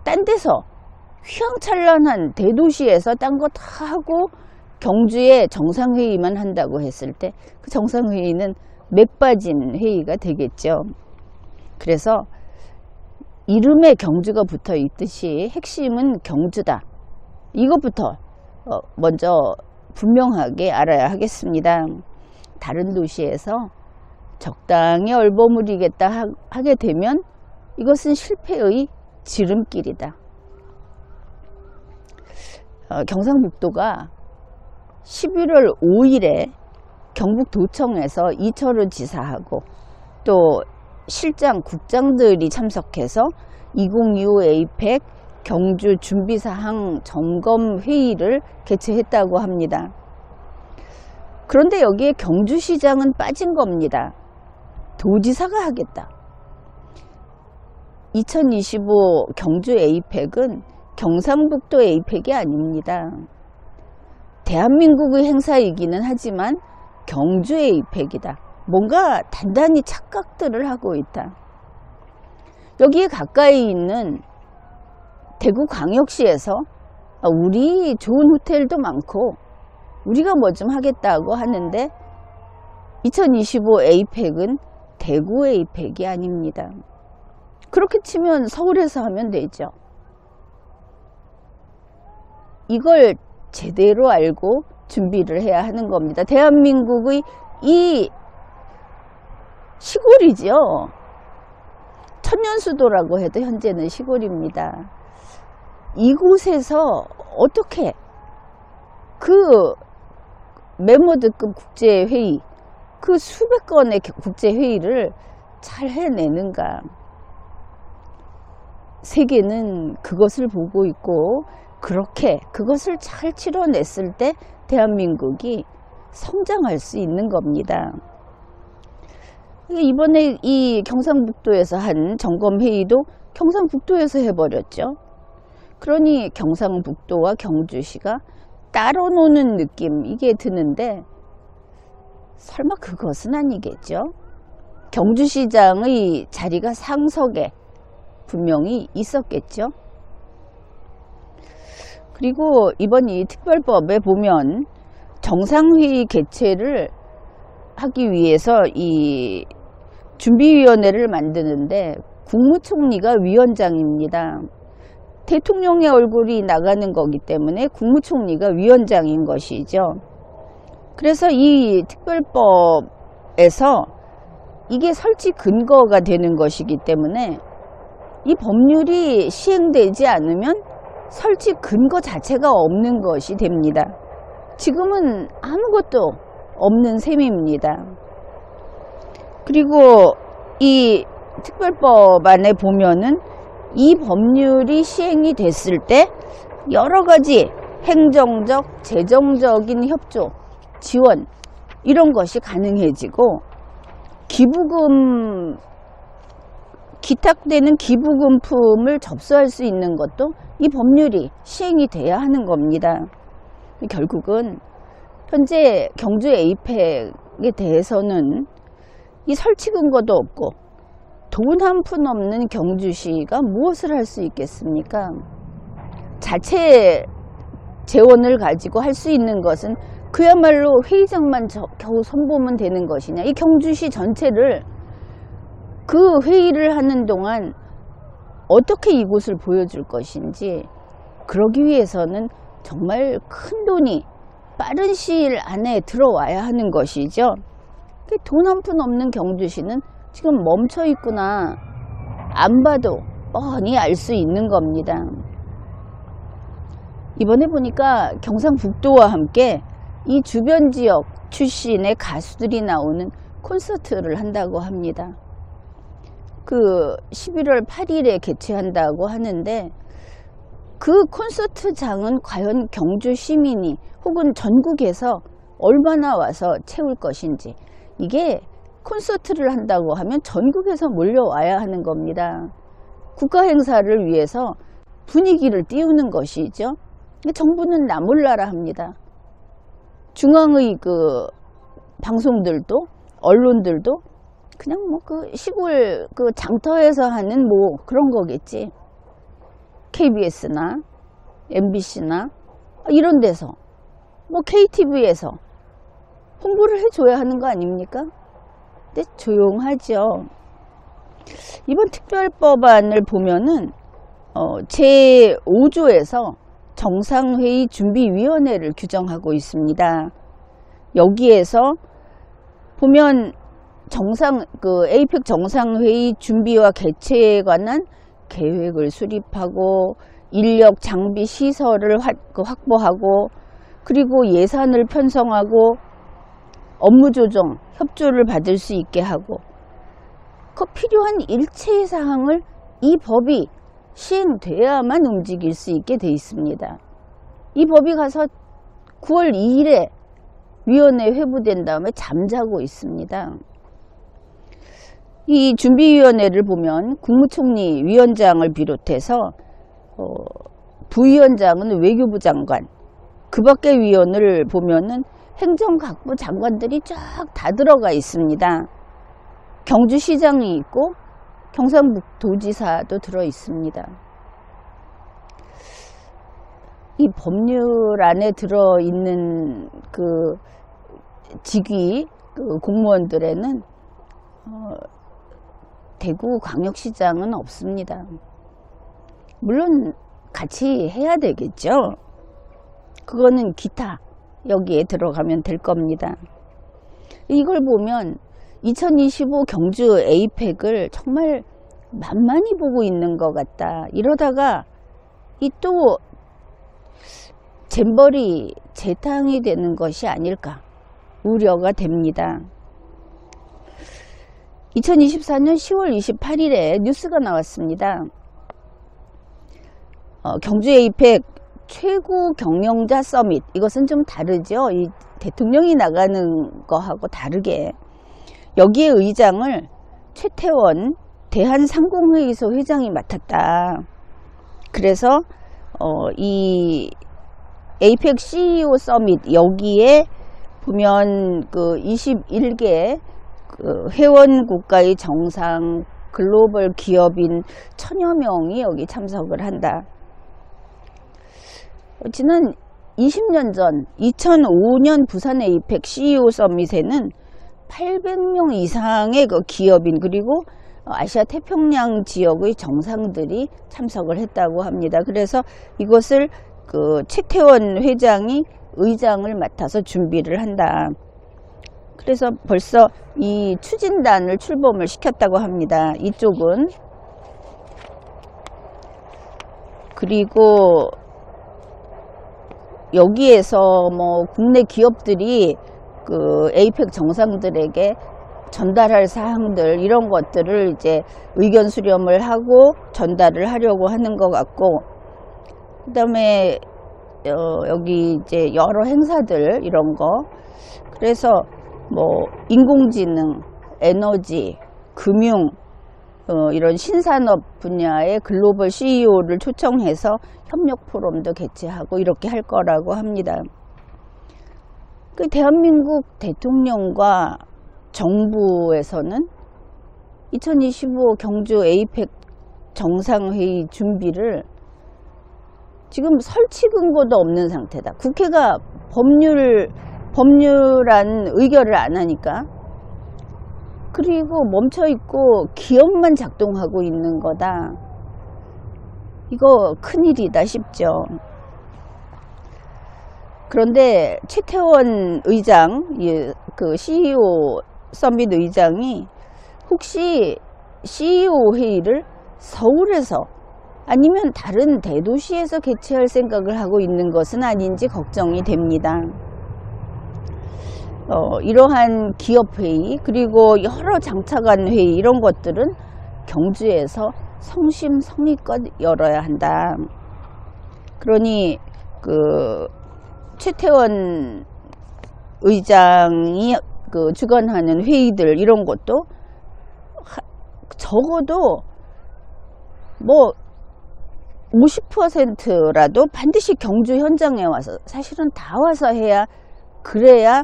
딴 데서 휘황찬란한 대도시에서 딴 거 다 하고 경주에 정상회의만 한다고 했을 때 그 정상회의는 맥 빠진 회의가 되겠죠. 그래서 이름에 경주가 붙어 있듯이 핵심은 경주다. 이것부터 먼저 분명하게 알아야 하겠습니다. 다른 도시에서 적당히 얼버무리겠다 하게 되면 이것은 실패의 지름길이다. 경상북도가 11월 5일에 경북도청에서 이철우 지사하고 또 실장, 국장들이 참석해서 2025 에이펙 경주 준비사항 점검 회의를 개최했다고 합니다. 그런데 여기에 경주시장은 빠진 겁니다. 도지사가 하겠다. 2025 경주 에이펙은 경상북도 에이펙이 아닙니다. 대한민국의 행사이기는 하지만 경주 에이펙이다. 뭔가 단단히 착각들을 하고 있다. 여기에 가까이 있는 대구광역시에서 우리 좋은 호텔도 많고 우리가 뭐 좀 하겠다고 하는데 2025 에이펙은 대구 에이펙이 아닙니다. 그렇게 치면 서울에서 하면 되죠. 이걸 제대로 알고 준비를 해야 하는 겁니다. 대한민국의 이 시골이죠. 천년수도라고 해도 현재는 시골입니다. 이곳에서 어떻게 그 메모드급 국제회의, 그 수백 건의 국제회의를 잘 해내는가. 세계는 그것을 보고 있고 그렇게 그것을 잘 치러냈을 때 대한민국이 성장할 수 있는 겁니다. 이번에 이 경상북도에서 한 점검회의도 경상북도에서 해버렸죠. 그러니 경상북도와 경주시가 따로 노는 느낌, 이게 드는데 설마 그것은 아니겠죠. 경주시장의 자리가 상석에 분명히 있었겠죠. 그리고 이번 이 특별법에 보면 정상회의 개최를 하기 위해서 이 준비위원회를 만드는데 국무총리가 위원장입니다. 대통령의 얼굴이 나가는 거기 때문에 국무총리가 위원장인 것이죠. 그래서 이 특별법에서 이게 설치 근거가 되는 것이기 때문에 이 법률이 시행되지 않으면 설치 근거 자체가 없는 것이 됩니다. 지금은 아무것도 없는 셈입니다. 그리고 이 특별법 안에 보면은 이 법률이 시행이 됐을 때 여러 가지 행정적, 재정적인 협조, 지원 이런 것이 가능해지고 기부금, 기탁되는 기부금품을 접수할 수 있는 것도 이 법률이 시행이 돼야 하는 겁니다. 결국은 현재 경주 에이펙에 대해서는 이 설치 근거도 없고 돈 한 푼 없는 경주시가 무엇을 할 수 있겠습니까? 자체 재원을 가지고 할 수 있는 것은 그야말로 회의장만 겨우 선보면 되는 것이냐. 이 경주시 전체를 그 회의를 하는 동안 어떻게 이곳을 보여줄 것인지, 그러기 위해서는 정말 큰 돈이 빠른 시일 안에 들어와야 하는 것이죠. 돈 한 푼 없는 경주시는 지금 멈춰 있구나, 안 봐도 뻔히 알 수 있는 겁니다. 이번에 보니까 경상북도와 함께 이 주변 지역 출신의 가수들이 나오는 콘서트를 한다고 합니다. 그 11월 8일에 개최한다고 하는데, 그 콘서트장은 과연 경주 시민이 혹은 전국에서 얼마나 와서 채울 것인지. 이게 콘서트를 한다고 하면 전국에서 몰려와야 하는 겁니다. 국가 행사를 위해서 분위기를 띄우는 것이죠. 정부는 나 몰라라 합니다. 중앙의 그 방송들도, 언론들도 그냥 뭐 그 시골 그 장터에서 하는 뭐 그런 거겠지. KBS나 MBC나 이런 데서, 뭐 KTV에서 홍보를 해줘야 하는 거 아닙니까? 근데 조용하죠. 이번 특별법안을 보면은 제5조에서 정상회의 준비위원회를 규정하고 있습니다. 여기에서 보면 에이펙 정상회의 준비와 개최에 관한 계획을 수립하고, 인력 장비 시설을 확보하고, 그리고 예산을 편성하고, 업무 조정, 협조를 받을 수 있게 하고, 그 필요한 일체의 사항을 이 법이 시행돼야만 움직일 수 있게 돼 있습니다. 이 법이 가서 9월 2일에 위원회 회부된 다음에 잠자고 있습니다. 이 준비위원회를 보면 국무총리 위원장을 비롯해서 부위원장은 외교부 장관, 그 밖의 위원을 보면은 행정각부 장관들이 쫙 다 들어가 있습니다. 경주시장이 있고 경상북도지사도 들어 있습니다. 이 법률 안에 들어 있는 그 직위 그 공무원들에는 대구광역시장은 없습니다. 물론 같이 해야 되겠죠. 그거는 기타 여기에 들어가면 될 겁니다. 이걸 보면 2025 경주 에이펙을 정말 만만히 보고 있는 것 같다. 이러다가 이 또 잼버리 재탕이 되는 것이 아닐까 우려가 됩니다. 2024년 10월 28일에 뉴스가 나왔습니다. 경주 에이펙 최고 경영자 서밋, 이것은 좀 다르죠. 이 대통령이 나가는 거하고 다르게 여기에 의장을 최태원 대한상공회의소 회장이 맡았다. 그래서 이 에이펙 CEO 서밋, 여기에 보면 그 21개 그 회원 국가의 정상 글로벌 기업인 1000여 명이 여기 참석을 한다. 지난 20년 전 2005년 부산 에이펙 CEO 서밋에는 800명 이상의 그 기업인, 그리고 아시아 태평양 지역의 정상들이 참석을 했다고 합니다. 그래서 이것을 그 최태원 회장이 의장을 맡아서 준비를 한다. 그래서 벌써 이 추진단을 출범을 시켰다고 합니다. 이쪽은. 그리고 여기에서 뭐 국내 기업들이 그 에이펙 정상들에게 전달할 사항들, 이런 것들을 이제 의견 수렴을 하고 전달을 하려고 하는 것 같고, 그 다음에 여기 이제 여러 행사들 이런 거, 그래서 뭐 인공지능, 에너지, 금융, 이런 신산업 분야의 글로벌 CEO를 초청해서 협력 포럼도 개최하고 이렇게 할 거라고 합니다. 그 대한민국 대통령과 정부에서는 2025 경주 에이펙 정상회의 준비를 지금 설치 근거도 없는 상태다. 국회가 법률 법률안 의결을 안 하니까. 그리고 멈춰있고 기업만 작동하고 있는 거다. 이거 큰일이다 싶죠. 그런데 최태원 의장, 그 CEO 서밋 의장이 혹시 CEO 회의를 서울에서 아니면 다른 대도시에서 개최할 생각을 하고 있는 것은 아닌지 걱정이 됩니다. 이러한 기업회의 그리고 여러 장차관 회의 이런 것들은 경주에서 성심성의껏 열어야 한다. 그러니 그 최태원 의장이 그 주관하는 회의들 이런 것도 적어도 뭐 50%라도 반드시 경주 현장에 와서, 사실은 다 와서 해야, 그래야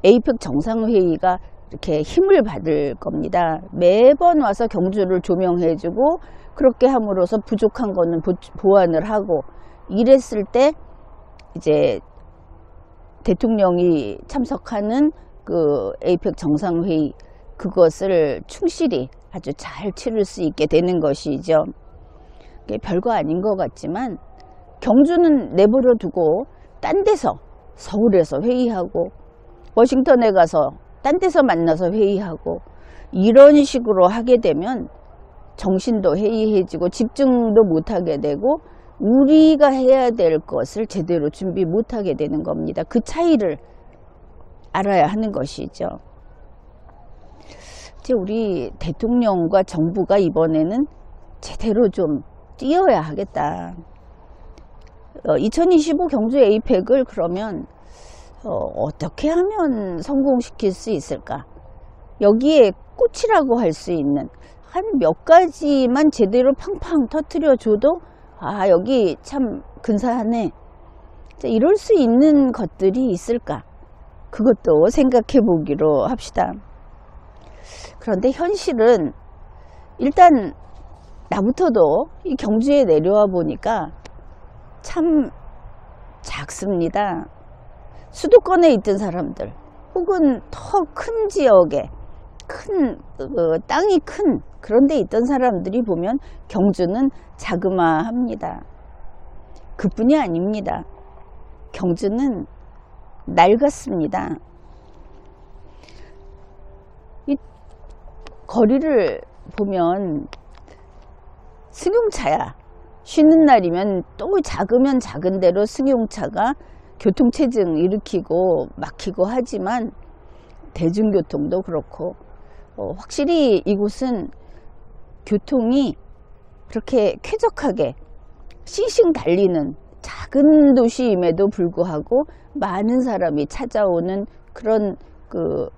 에이펙 정상회의가 이렇게 힘을 받을 겁니다. 매번 와서 경주를 조명해주고 그렇게 함으로써 부족한 거는 보완을 하고 이랬을 때 이제 대통령이 참석하는 그 에이펙 정상회의, 그것을 충실히 아주 잘 치를 수 있게 되는 것이죠. 별거 아닌 것 같지만 경주는 내버려 두고 딴 데서, 서울에서 회의하고 워싱턴에 가서 딴 데서 만나서 회의하고 이런 식으로 하게 되면 정신도 해이해지고 집중도 못하게 되고 우리가 해야 될 것을 제대로 준비 못하게 되는 겁니다. 그 차이를 알아야 하는 것이죠. 이제 우리 대통령과 정부가 이번에는 제대로 좀 뛰어야 하겠다. 2025 경주 에이펙을 그러면 어떻게 하면 성공시킬 수 있을까? 여기에 꽃이라고 할 수 있는 한 몇 가지만 제대로 팡팡 터뜨려 줘도 아, 여기 참 근사하네. 이럴 수 있는 것들이 있을까? 그것도 생각해 보기로 합시다. 그런데 현실은 일단 나부터도 이 경주에 내려와 보니까 참 작습니다. 수도권에 있던 사람들 혹은 더 큰 지역에 땅이 큰 그런 데 있던 사람들이 보면 경주는 자그마합니다. 그뿐이 아닙니다. 경주는 낡았습니다. 이 거리를 보면 승용차야. 쉬는 날이면 또 작으면 작은 대로 승용차가 교통체증 일으키고 막히고 하지만 대중교통도 그렇고 확실히 이곳은 교통이 그렇게 쾌적하게 싱싱 달리는 작은 도시임에도 불구하고 많은 사람이 찾아오는 그런 그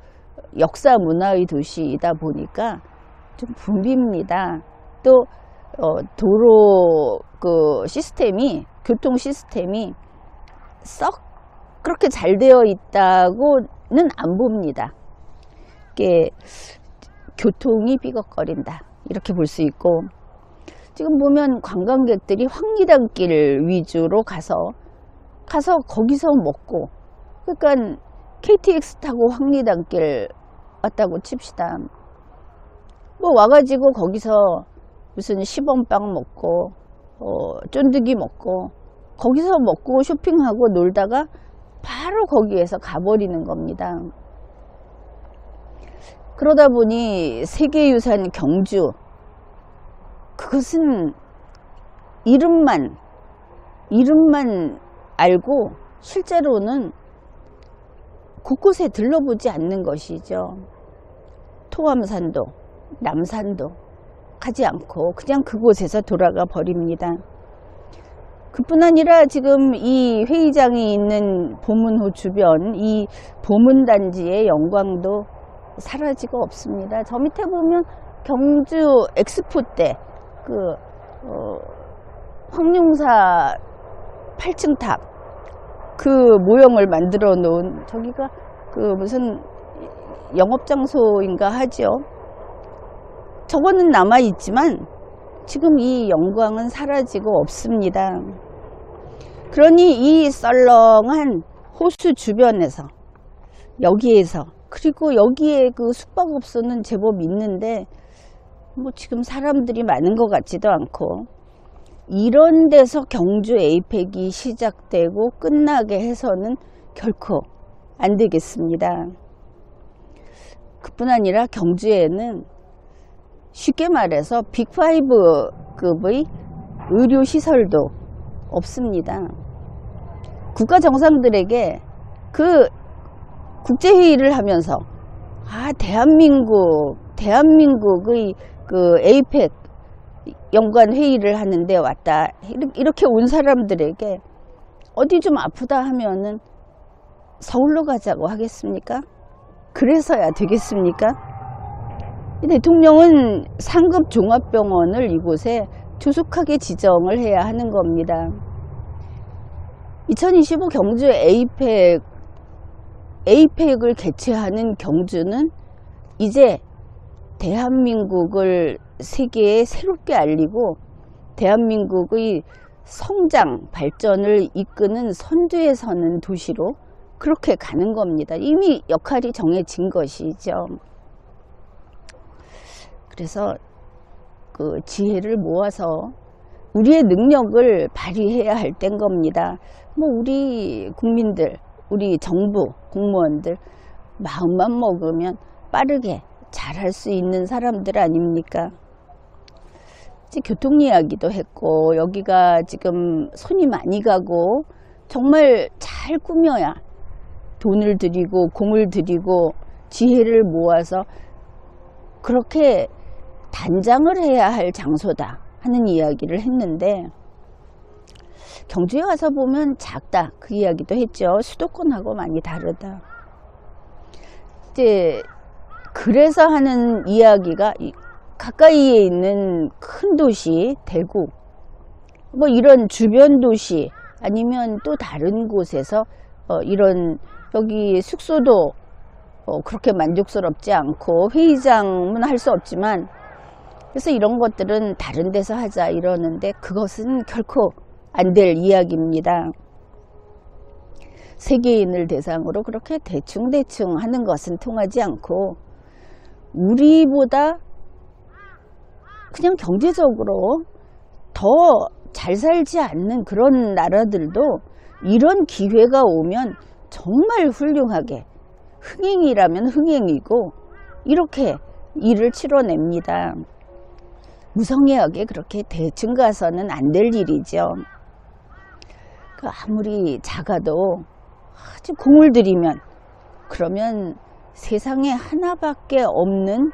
역사 문화의 도시이다 보니까 좀 붐빕니다. 또 도로 그 시스템이, 교통 시스템이 썩 그렇게 잘 되어 있다고는 안 봅니다. 이게 교통이 삐걱거린다 이렇게 볼 수 있고, 지금 보면 관광객들이 황리단길 위주로 가서 거기서 먹고, 그러니까 KTX 타고 황리단길 왔다고 칩시다. 뭐 와가지고 거기서 무슨 시범빵 먹고 쫀득이 먹고 거기서 먹고 쇼핑하고 놀다가 바로 거기에서 가버리는 겁니다. 그러다 보니 세계유산 경주, 그것은 이름만 알고 실제로는 곳곳에 들러보지 않는 것이죠. 토암산도, 남산도 가지 않고 그냥 그곳에서 돌아가 버립니다. 그뿐 아니라 지금 이 회의장이 있는 보문호 주변, 이 보문단지의 영광도 사라지고 없습니다. 저 밑에 보면 경주 엑스포 때 그 황룡사 8층 탑 그 모형을 만들어 놓은, 저기가 그 무슨 영업장소인가 하죠. 저거는 남아 있지만 지금 이 영광은 사라지고 없습니다. 그러니 이 썰렁한 호수 주변에서 여기에서, 그리고 여기에 그 숙박업소는 제법 있는데 뭐 지금 사람들이 많은 것 같지도 않고, 이런 데서 경주 에이펙이 시작되고 끝나게 해서는 결코 안 되겠습니다. 그뿐 아니라 경주에는 쉽게 말해서 빅5급의 의료시설도 없습니다. 국가 정상들에게 그 국제회의를 하면서 대한민국의 그 에이펙 연관 회의를 하는데 왔다, 이렇게 온 사람들에게 어디 좀 아프다 하면은 서울로 가자고 하겠습니까? 그래서야 되겠습니까? 대통령은 상급 종합병원을 이곳에 조속하게 지정을 해야 하는 겁니다. 2025 경주 에이펙을 개최하는 경주는 이제 대한민국을 세계에 새롭게 알리고 대한민국의 성장, 발전을 이끄는 선두에 서는 도시로 그렇게 가는 겁니다. 이미 역할이 정해진 것이죠. 그래서 그 지혜를 모아서 우리의 능력을 발휘해야 할 때인 겁니다. 뭐 우리 국민들, 우리 정부 공무원들 마음만 먹으면 빠르게 잘할 수 있는 사람들 아닙니까? 이제 교통 이야기도 했고, 여기가 지금 손이 많이 가고 정말 잘 꾸며야 돈을 들이고 공을 들이고 지혜를 모아서 그렇게 단장을 해야 할 장소다 하는 이야기를 했는데, 경주에 와서 보면 작다, 그 이야기도 했죠. 수도권하고 많이 다르다. 이제 그래서 하는 이야기가 가까이에 있는 큰 도시 대구, 뭐 이런 주변 도시 아니면 또 다른 곳에서 이런 여기 숙소도 그렇게 만족스럽지 않고 회의장은 할 수 없지만, 그래서 이런 것들은 다른 데서 하자 이러는데 그것은 결코 안 될 이야기입니다. 세계인을 대상으로 그렇게 대충 하는 것은 통하지 않고, 우리보다 그냥 경제적으로 더 잘 살지 않는 그런 나라들도 이런 기회가 오면 정말 훌륭하게, 흥행이라면 흥행이고 이렇게 일을 치러냅니다. 무성의하게 그렇게 대충 가서는 안 될 일이죠. 아무리 작아도 아주 공을 들이면, 그러면 세상에 하나밖에 없는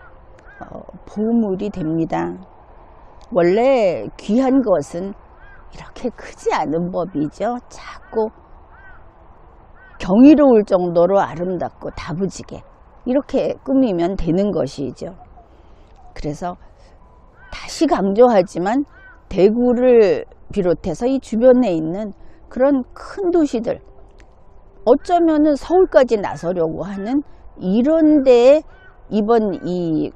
보물이 됩니다. 원래 귀한 것은 이렇게 크지 않은 법이죠. 작고 경이로울 정도로 아름답고 다부지게 이렇게 꾸미면 되는 것이죠. 그래서 다시 강조하지만 대구를 비롯해서 이 주변에 있는 그런 큰 도시들, 어쩌면은 서울까지 나서려고 하는 이런 데에 이번 이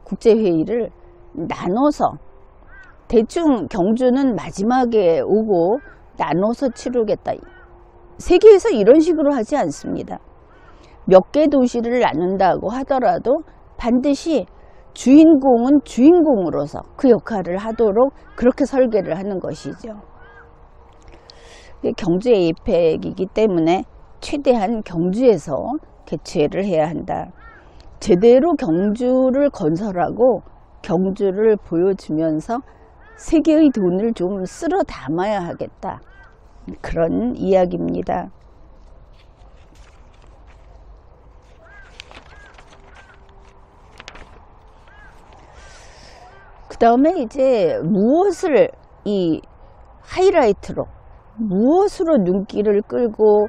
국제회의를 나눠서, 대충 경주는 마지막에 오고 나눠서 치르겠다. 세계에서 이런 식으로 하지 않습니다. 몇 개 도시를 나눈다고 하더라도 반드시 주인공은 주인공으로서 그 역할을 하도록 그렇게 설계를 하는 것이죠. 경주 에이펙이기 때문에 최대한 경주에서 개최를 해야 한다. 제대로 경주를 건설하고 경주를 보여주면서 세계의 돈을 좀 쓸어 담아야 하겠다, 그런 이야기입니다. 그 다음에 이제 무엇을 이 하이라이트로, 무엇으로 눈길을 끌고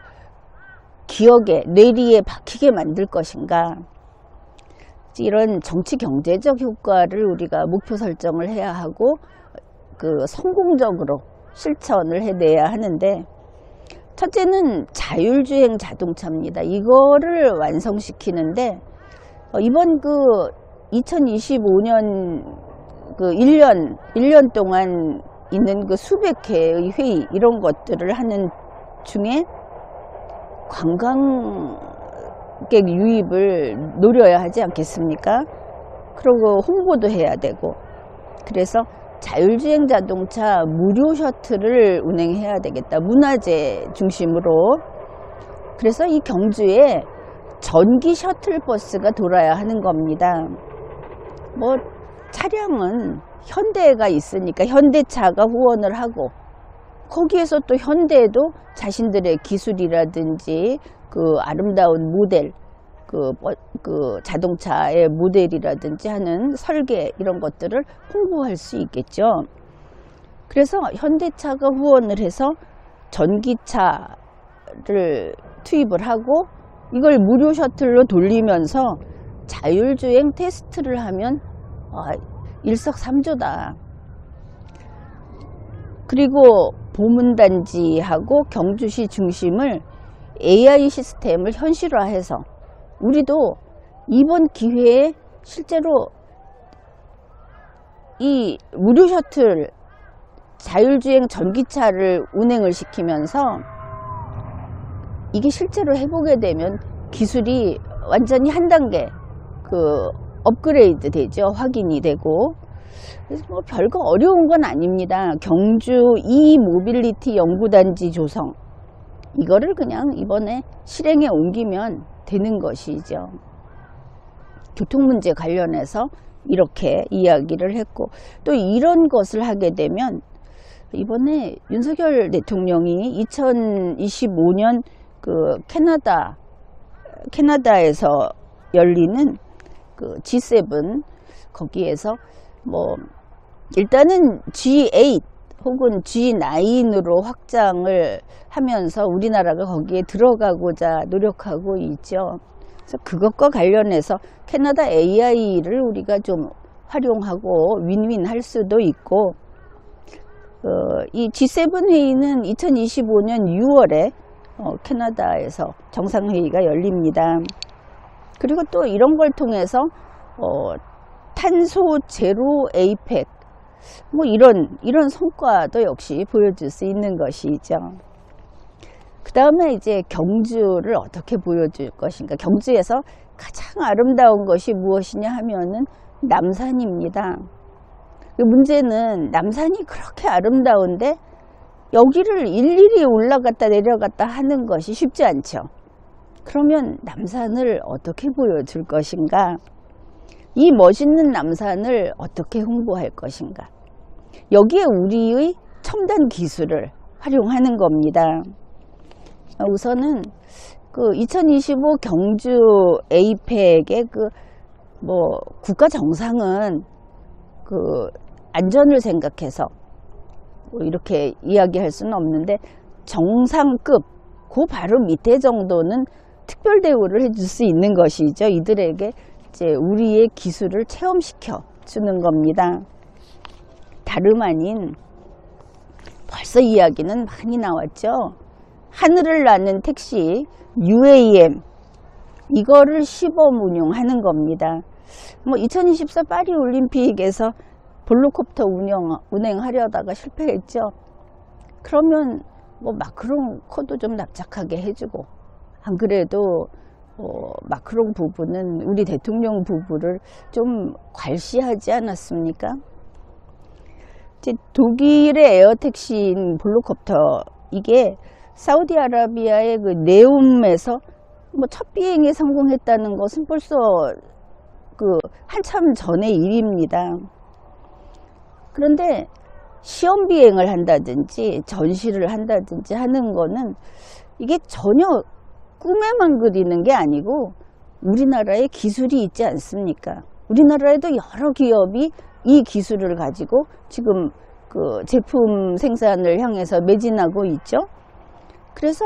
기억에, 뇌리에 박히게 만들 것인가, 이런 정치 경제적 효과를 우리가 목표 설정을 해야 하고 그 성공적으로 실천을 해내야 하는데, 첫째는 자율주행 자동차입니다. 이거를 완성시키는데 이번 그 2025년 그 1년 동안 있는 그 수백 회의 회의, 이런 것들을 하는 중에 관광 관광객 유입을 노려야 하지 않겠습니까? 그리고 홍보도 해야 되고, 그래서 자율주행 자동차 무료 셔틀을 운행해야 되겠다. 문화재 중심으로. 그래서 이 경주에 전기 셔틀버스가 돌아야 하는 겁니다. 뭐 차량은 현대가 있으니까 현대차가 후원을 하고, 거기에서 또 현대도 자신들의 기술이라든지 그 아름다운 모델, 그 자동차의 모델이라든지 하는 설계 이런 것들을 홍보할 수 있겠죠. 그래서 현대차가 후원을 해서 전기차를 투입을 하고 이걸 무료 셔틀로 돌리면서 자율주행 테스트를 하면 일석삼조다. 그리고 보문단지하고 경주시 중심을 AI 시스템을 현실화해서 우리도 이번 기회에 실제로 이 무료 셔틀 자율주행 전기차를 운행을 시키면서 이게 실제로 해보게 되면 기술이 완전히 한 단계 업그레이드 되죠. 확인이 되고. 그래서 뭐 별거 어려운 건 아닙니다. 경주 이모빌리티 연구단지 조성, 이거를 그냥 이번에 실행에 옮기면 되는 것이죠. 교통 문제 관련해서 이렇게 이야기를 했고, 또 이런 것을 하게 되면 이번에 윤석열 대통령이 2025년 캐나다에서 열리는 G7 거기에서 뭐 일단은 G8 혹은 G9으로 확장을 하면서 우리나라가 거기에 들어가고자 노력하고 있죠. 그래서 그것과 관련해서 캐나다 AI를 우리가 좀 활용하고 윈윈 할 수도 있고, 이 G7 회의는 2025년 6월에 캐나다에서 정상회의가 열립니다. 그리고 또 이런 걸 통해서 탄소 제로 에이펙 뭐 이런 성과도 역시 보여줄 수 있는 것이죠. 그 다음에 이제 경주를 어떻게 보여줄 것인가. 경주에서 가장 아름다운 것이 무엇이냐 하면은 남산입니다. 그 문제는 남산이 그렇게 아름다운데 여기를 일일이 올라갔다 내려갔다 하는 것이 쉽지 않죠. 그러면 남산을 어떻게 보여줄 것인가? 이 멋있는 남산을 어떻게 홍보할 것인가? 여기에 우리의 첨단 기술을 활용하는 겁니다. 우선은 2025 경주 에이펙의 국가 정상은 안전을 생각해서 이렇게 이야기할 수는 없는데, 정상급 그 바로 밑에 정도는 특별 대우를 해줄 수 있는 것이죠. 이들에게 이제 우리의 기술을 체험시켜 주는 겁니다. 다름 아닌 벌써 이야기는 많이 나왔죠. 하늘을 나는 택시 UAM, 이거를 시범 운용하는 겁니다. 2024 파리 올림픽에서 볼로콥터 운행하려다가 실패했죠. 그러면 마크롱 코도 좀 납작하게 해주고, 안 그래도 마크롱 부부는 우리 대통령 부부를 좀 괄시하지 않았습니까? 이제 독일의 에어택시인 볼로콥터, 이게 사우디아라비아의 네움에서 첫 비행에 성공했다는 것은 벌써 한참 전의 일입니다. 그런데 시험 비행을 한다든지 전시를 한다든지 하는 거는 이게 전혀 꿈에만 그리는 게 아니고 우리나라에 기술이 있지 않습니까? 우리나라에도 여러 기업이 이 기술을 가지고 지금 제품 생산을 향해서 매진하고 있죠. 그래서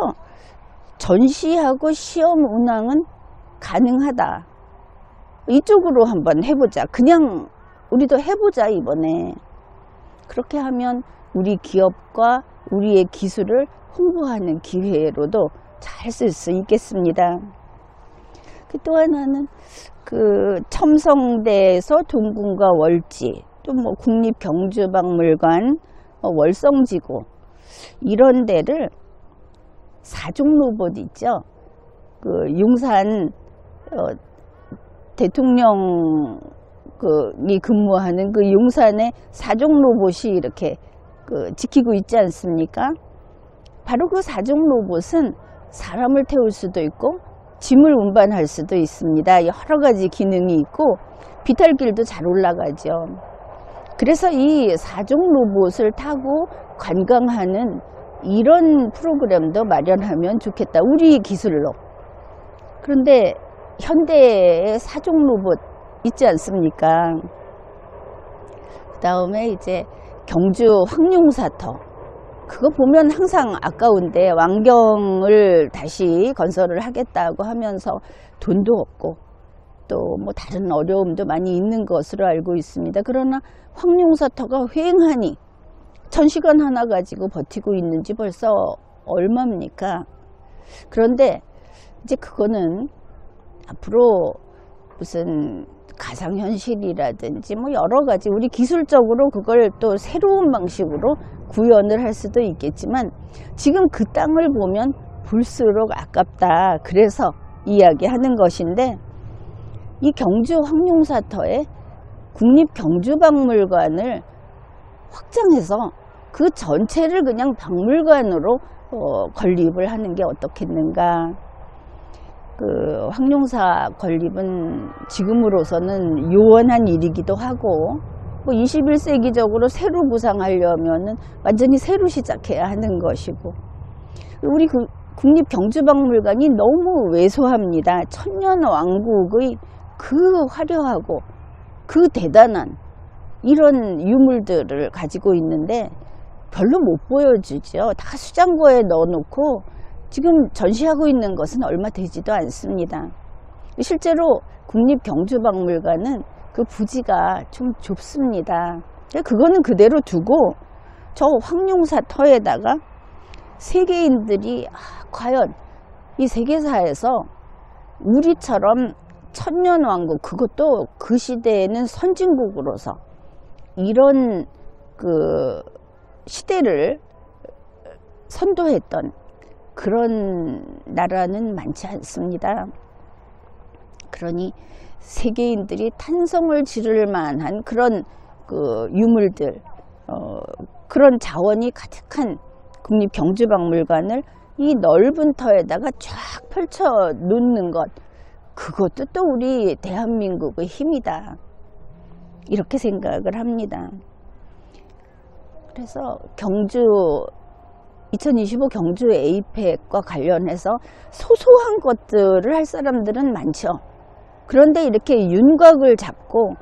전시하고 시험 운항은 가능하다. 이쪽으로 한번 해보자. 그냥 우리도 해보자 이번에. 그렇게 하면 우리 기업과 우리의 기술을 홍보하는 기회로도 잘 쓸 수 있겠습니다. 또 하나는 첨성대에서 동궁과 월지, 또 국립경주박물관, 월성지구, 이런 데를 4종 로봇 있죠. 용산 대통령이 근무하는 그 용산의 사종 로봇이 이렇게 지키고 있지 않습니까? 바로 그 사종 로봇은 사람을 태울 수도 있고 짐을 운반할 수도 있습니다. 여러 가지 기능이 있고 비탈길도 잘 올라가죠. 그래서 이 사종 로봇을 타고 관광하는 이런 프로그램도 마련하면 좋겠다. 우리 기술로. 그런데 현대의 사종 로봇 있지 않습니까? 그 다음에 이제 경주 황룡사터. 그거 보면 항상 아까운데 왕경을 다시 건설을 하겠다고 하면서 돈도 없고 또 뭐 다른 어려움도 많이 있는 것으로 알고 있습니다. 그러나 황룡사터가 휑하니 1000시간 하나 가지고 버티고 있는지 벌써 얼마입니까? 그런데 이제 그거는 앞으로 무슨 가상현실이라든지 뭐 여러 가지 우리 기술적으로 그걸 또 새로운 방식으로 구현을 할 수도 있겠지만 지금 그 땅을 보면 볼수록 아깝다. 그래서 이야기하는 것인데 이 경주 황룡사터에 국립경주박물관을 확장해서 그 전체를 그냥 박물관으로 건립을 하는 게 어떻겠는가. 그 황룡사 건립은 지금으로서는 요원한 일이기도 하고 뭐 21세기적으로 새로 구상하려면은 완전히 새로 시작해야 하는 것이고 우리 그 국립경주박물관이 너무 왜소합니다. 천년왕국의 그 화려하고 그 대단한 이런 유물들을 가지고 있는데 별로 못 보여주죠. 다 수장고에 넣어놓고 지금 전시하고 있는 것은 얼마 되지도 않습니다. 실제로 국립경주박물관은 그 부지가 좀 좁습니다. 그거는 그대로 두고 저 황룡사터에다가 세계인들이 과연 이 세계사에서 우리처럼 천년왕국, 그것도 그 시대에는 선진국으로서 이런 그 시대를 선도했던 그런 나라는 많지 않습니다. 그러니 세계인들이 탄성을 지를 만한 그런 그 유물들, 그런 자원이 가득한 국립경주박물관을 이 넓은 터에다가 쫙 펼쳐 놓는 것, 그것도 또 우리 대한민국의 힘이다. 이렇게 생각을 합니다. 그래서 2025 경주 에이펙과 관련해서 소소한 것들을 할 사람들은 많죠. 그런데 이렇게 윤곽을 잡고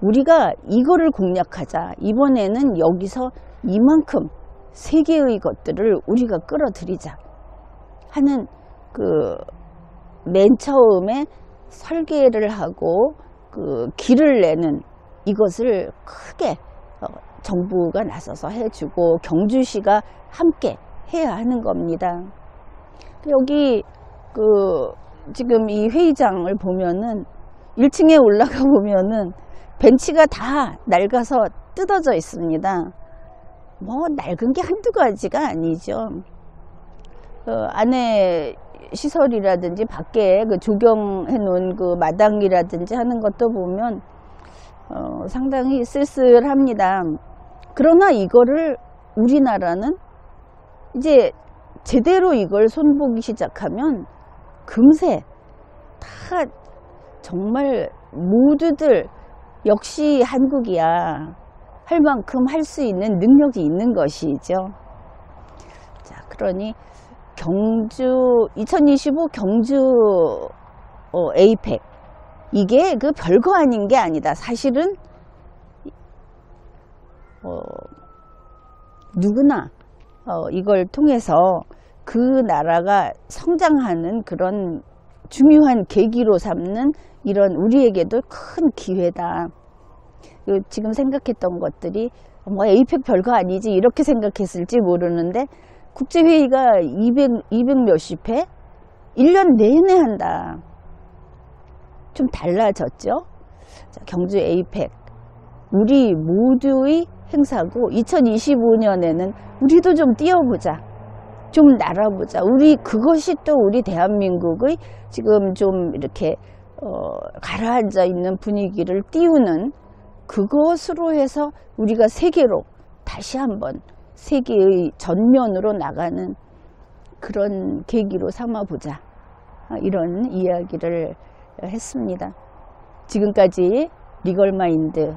우리가 이거를 공략하자. 이번에는 여기서 이만큼 세계의 것들을 우리가 끌어들이자 하는 그 맨 처음에 설계를 하고 그 길을 내는 이것을 크게 정부가 나서서 해주고 경주시가 함께 해야 하는 겁니다. 여기 지금 이 회의장을 보면은 1층에 올라가 보면은 벤치가 다 낡아서 뜯어져 있습니다. 뭐 낡은 게 한두 가지가 아니죠. 안에 시설이라든지 밖에 그 조경해 놓은 그 마당이라든지 하는 것도 보면 상당히 쓸쓸합니다. 그러나 이거를 우리나라는 이제 제대로 이걸 손보기 시작하면 금세 다 정말 모두들 역시 한국이야 할 만큼 할 수 있는 능력이 있는 것이죠. 자, 그러니 2025 경주 에이펙, 이게 그 별거 아닌 게 아니다. 사실은 누구나 이걸 통해서 그 나라가 성장하는 그런 중요한 계기로 삼는 이런 우리에게도 큰 기회다. 지금 생각했던 것들이 뭐 에이펙 별거 아니지 이렇게 생각했을지 모르는데 국제회의가 200 몇십 회 1년 내내 한다. 좀 달라졌죠. 자, 경주 에이펙 우리 모두의 행사고 2025년에는 우리도 좀 뛰어보자, 좀 날아보자. 그것이 또 우리 대한민국의 지금 좀 이렇게 가라앉아 있는 분위기를 띄우는 그것으로 해서 우리가 세계로 다시 한번 세계의 전면으로 나가는 그런 계기로 삼아보자, 이런 이야기를 했습니다. 지금까지 리걸마인드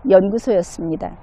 연구소였습니다.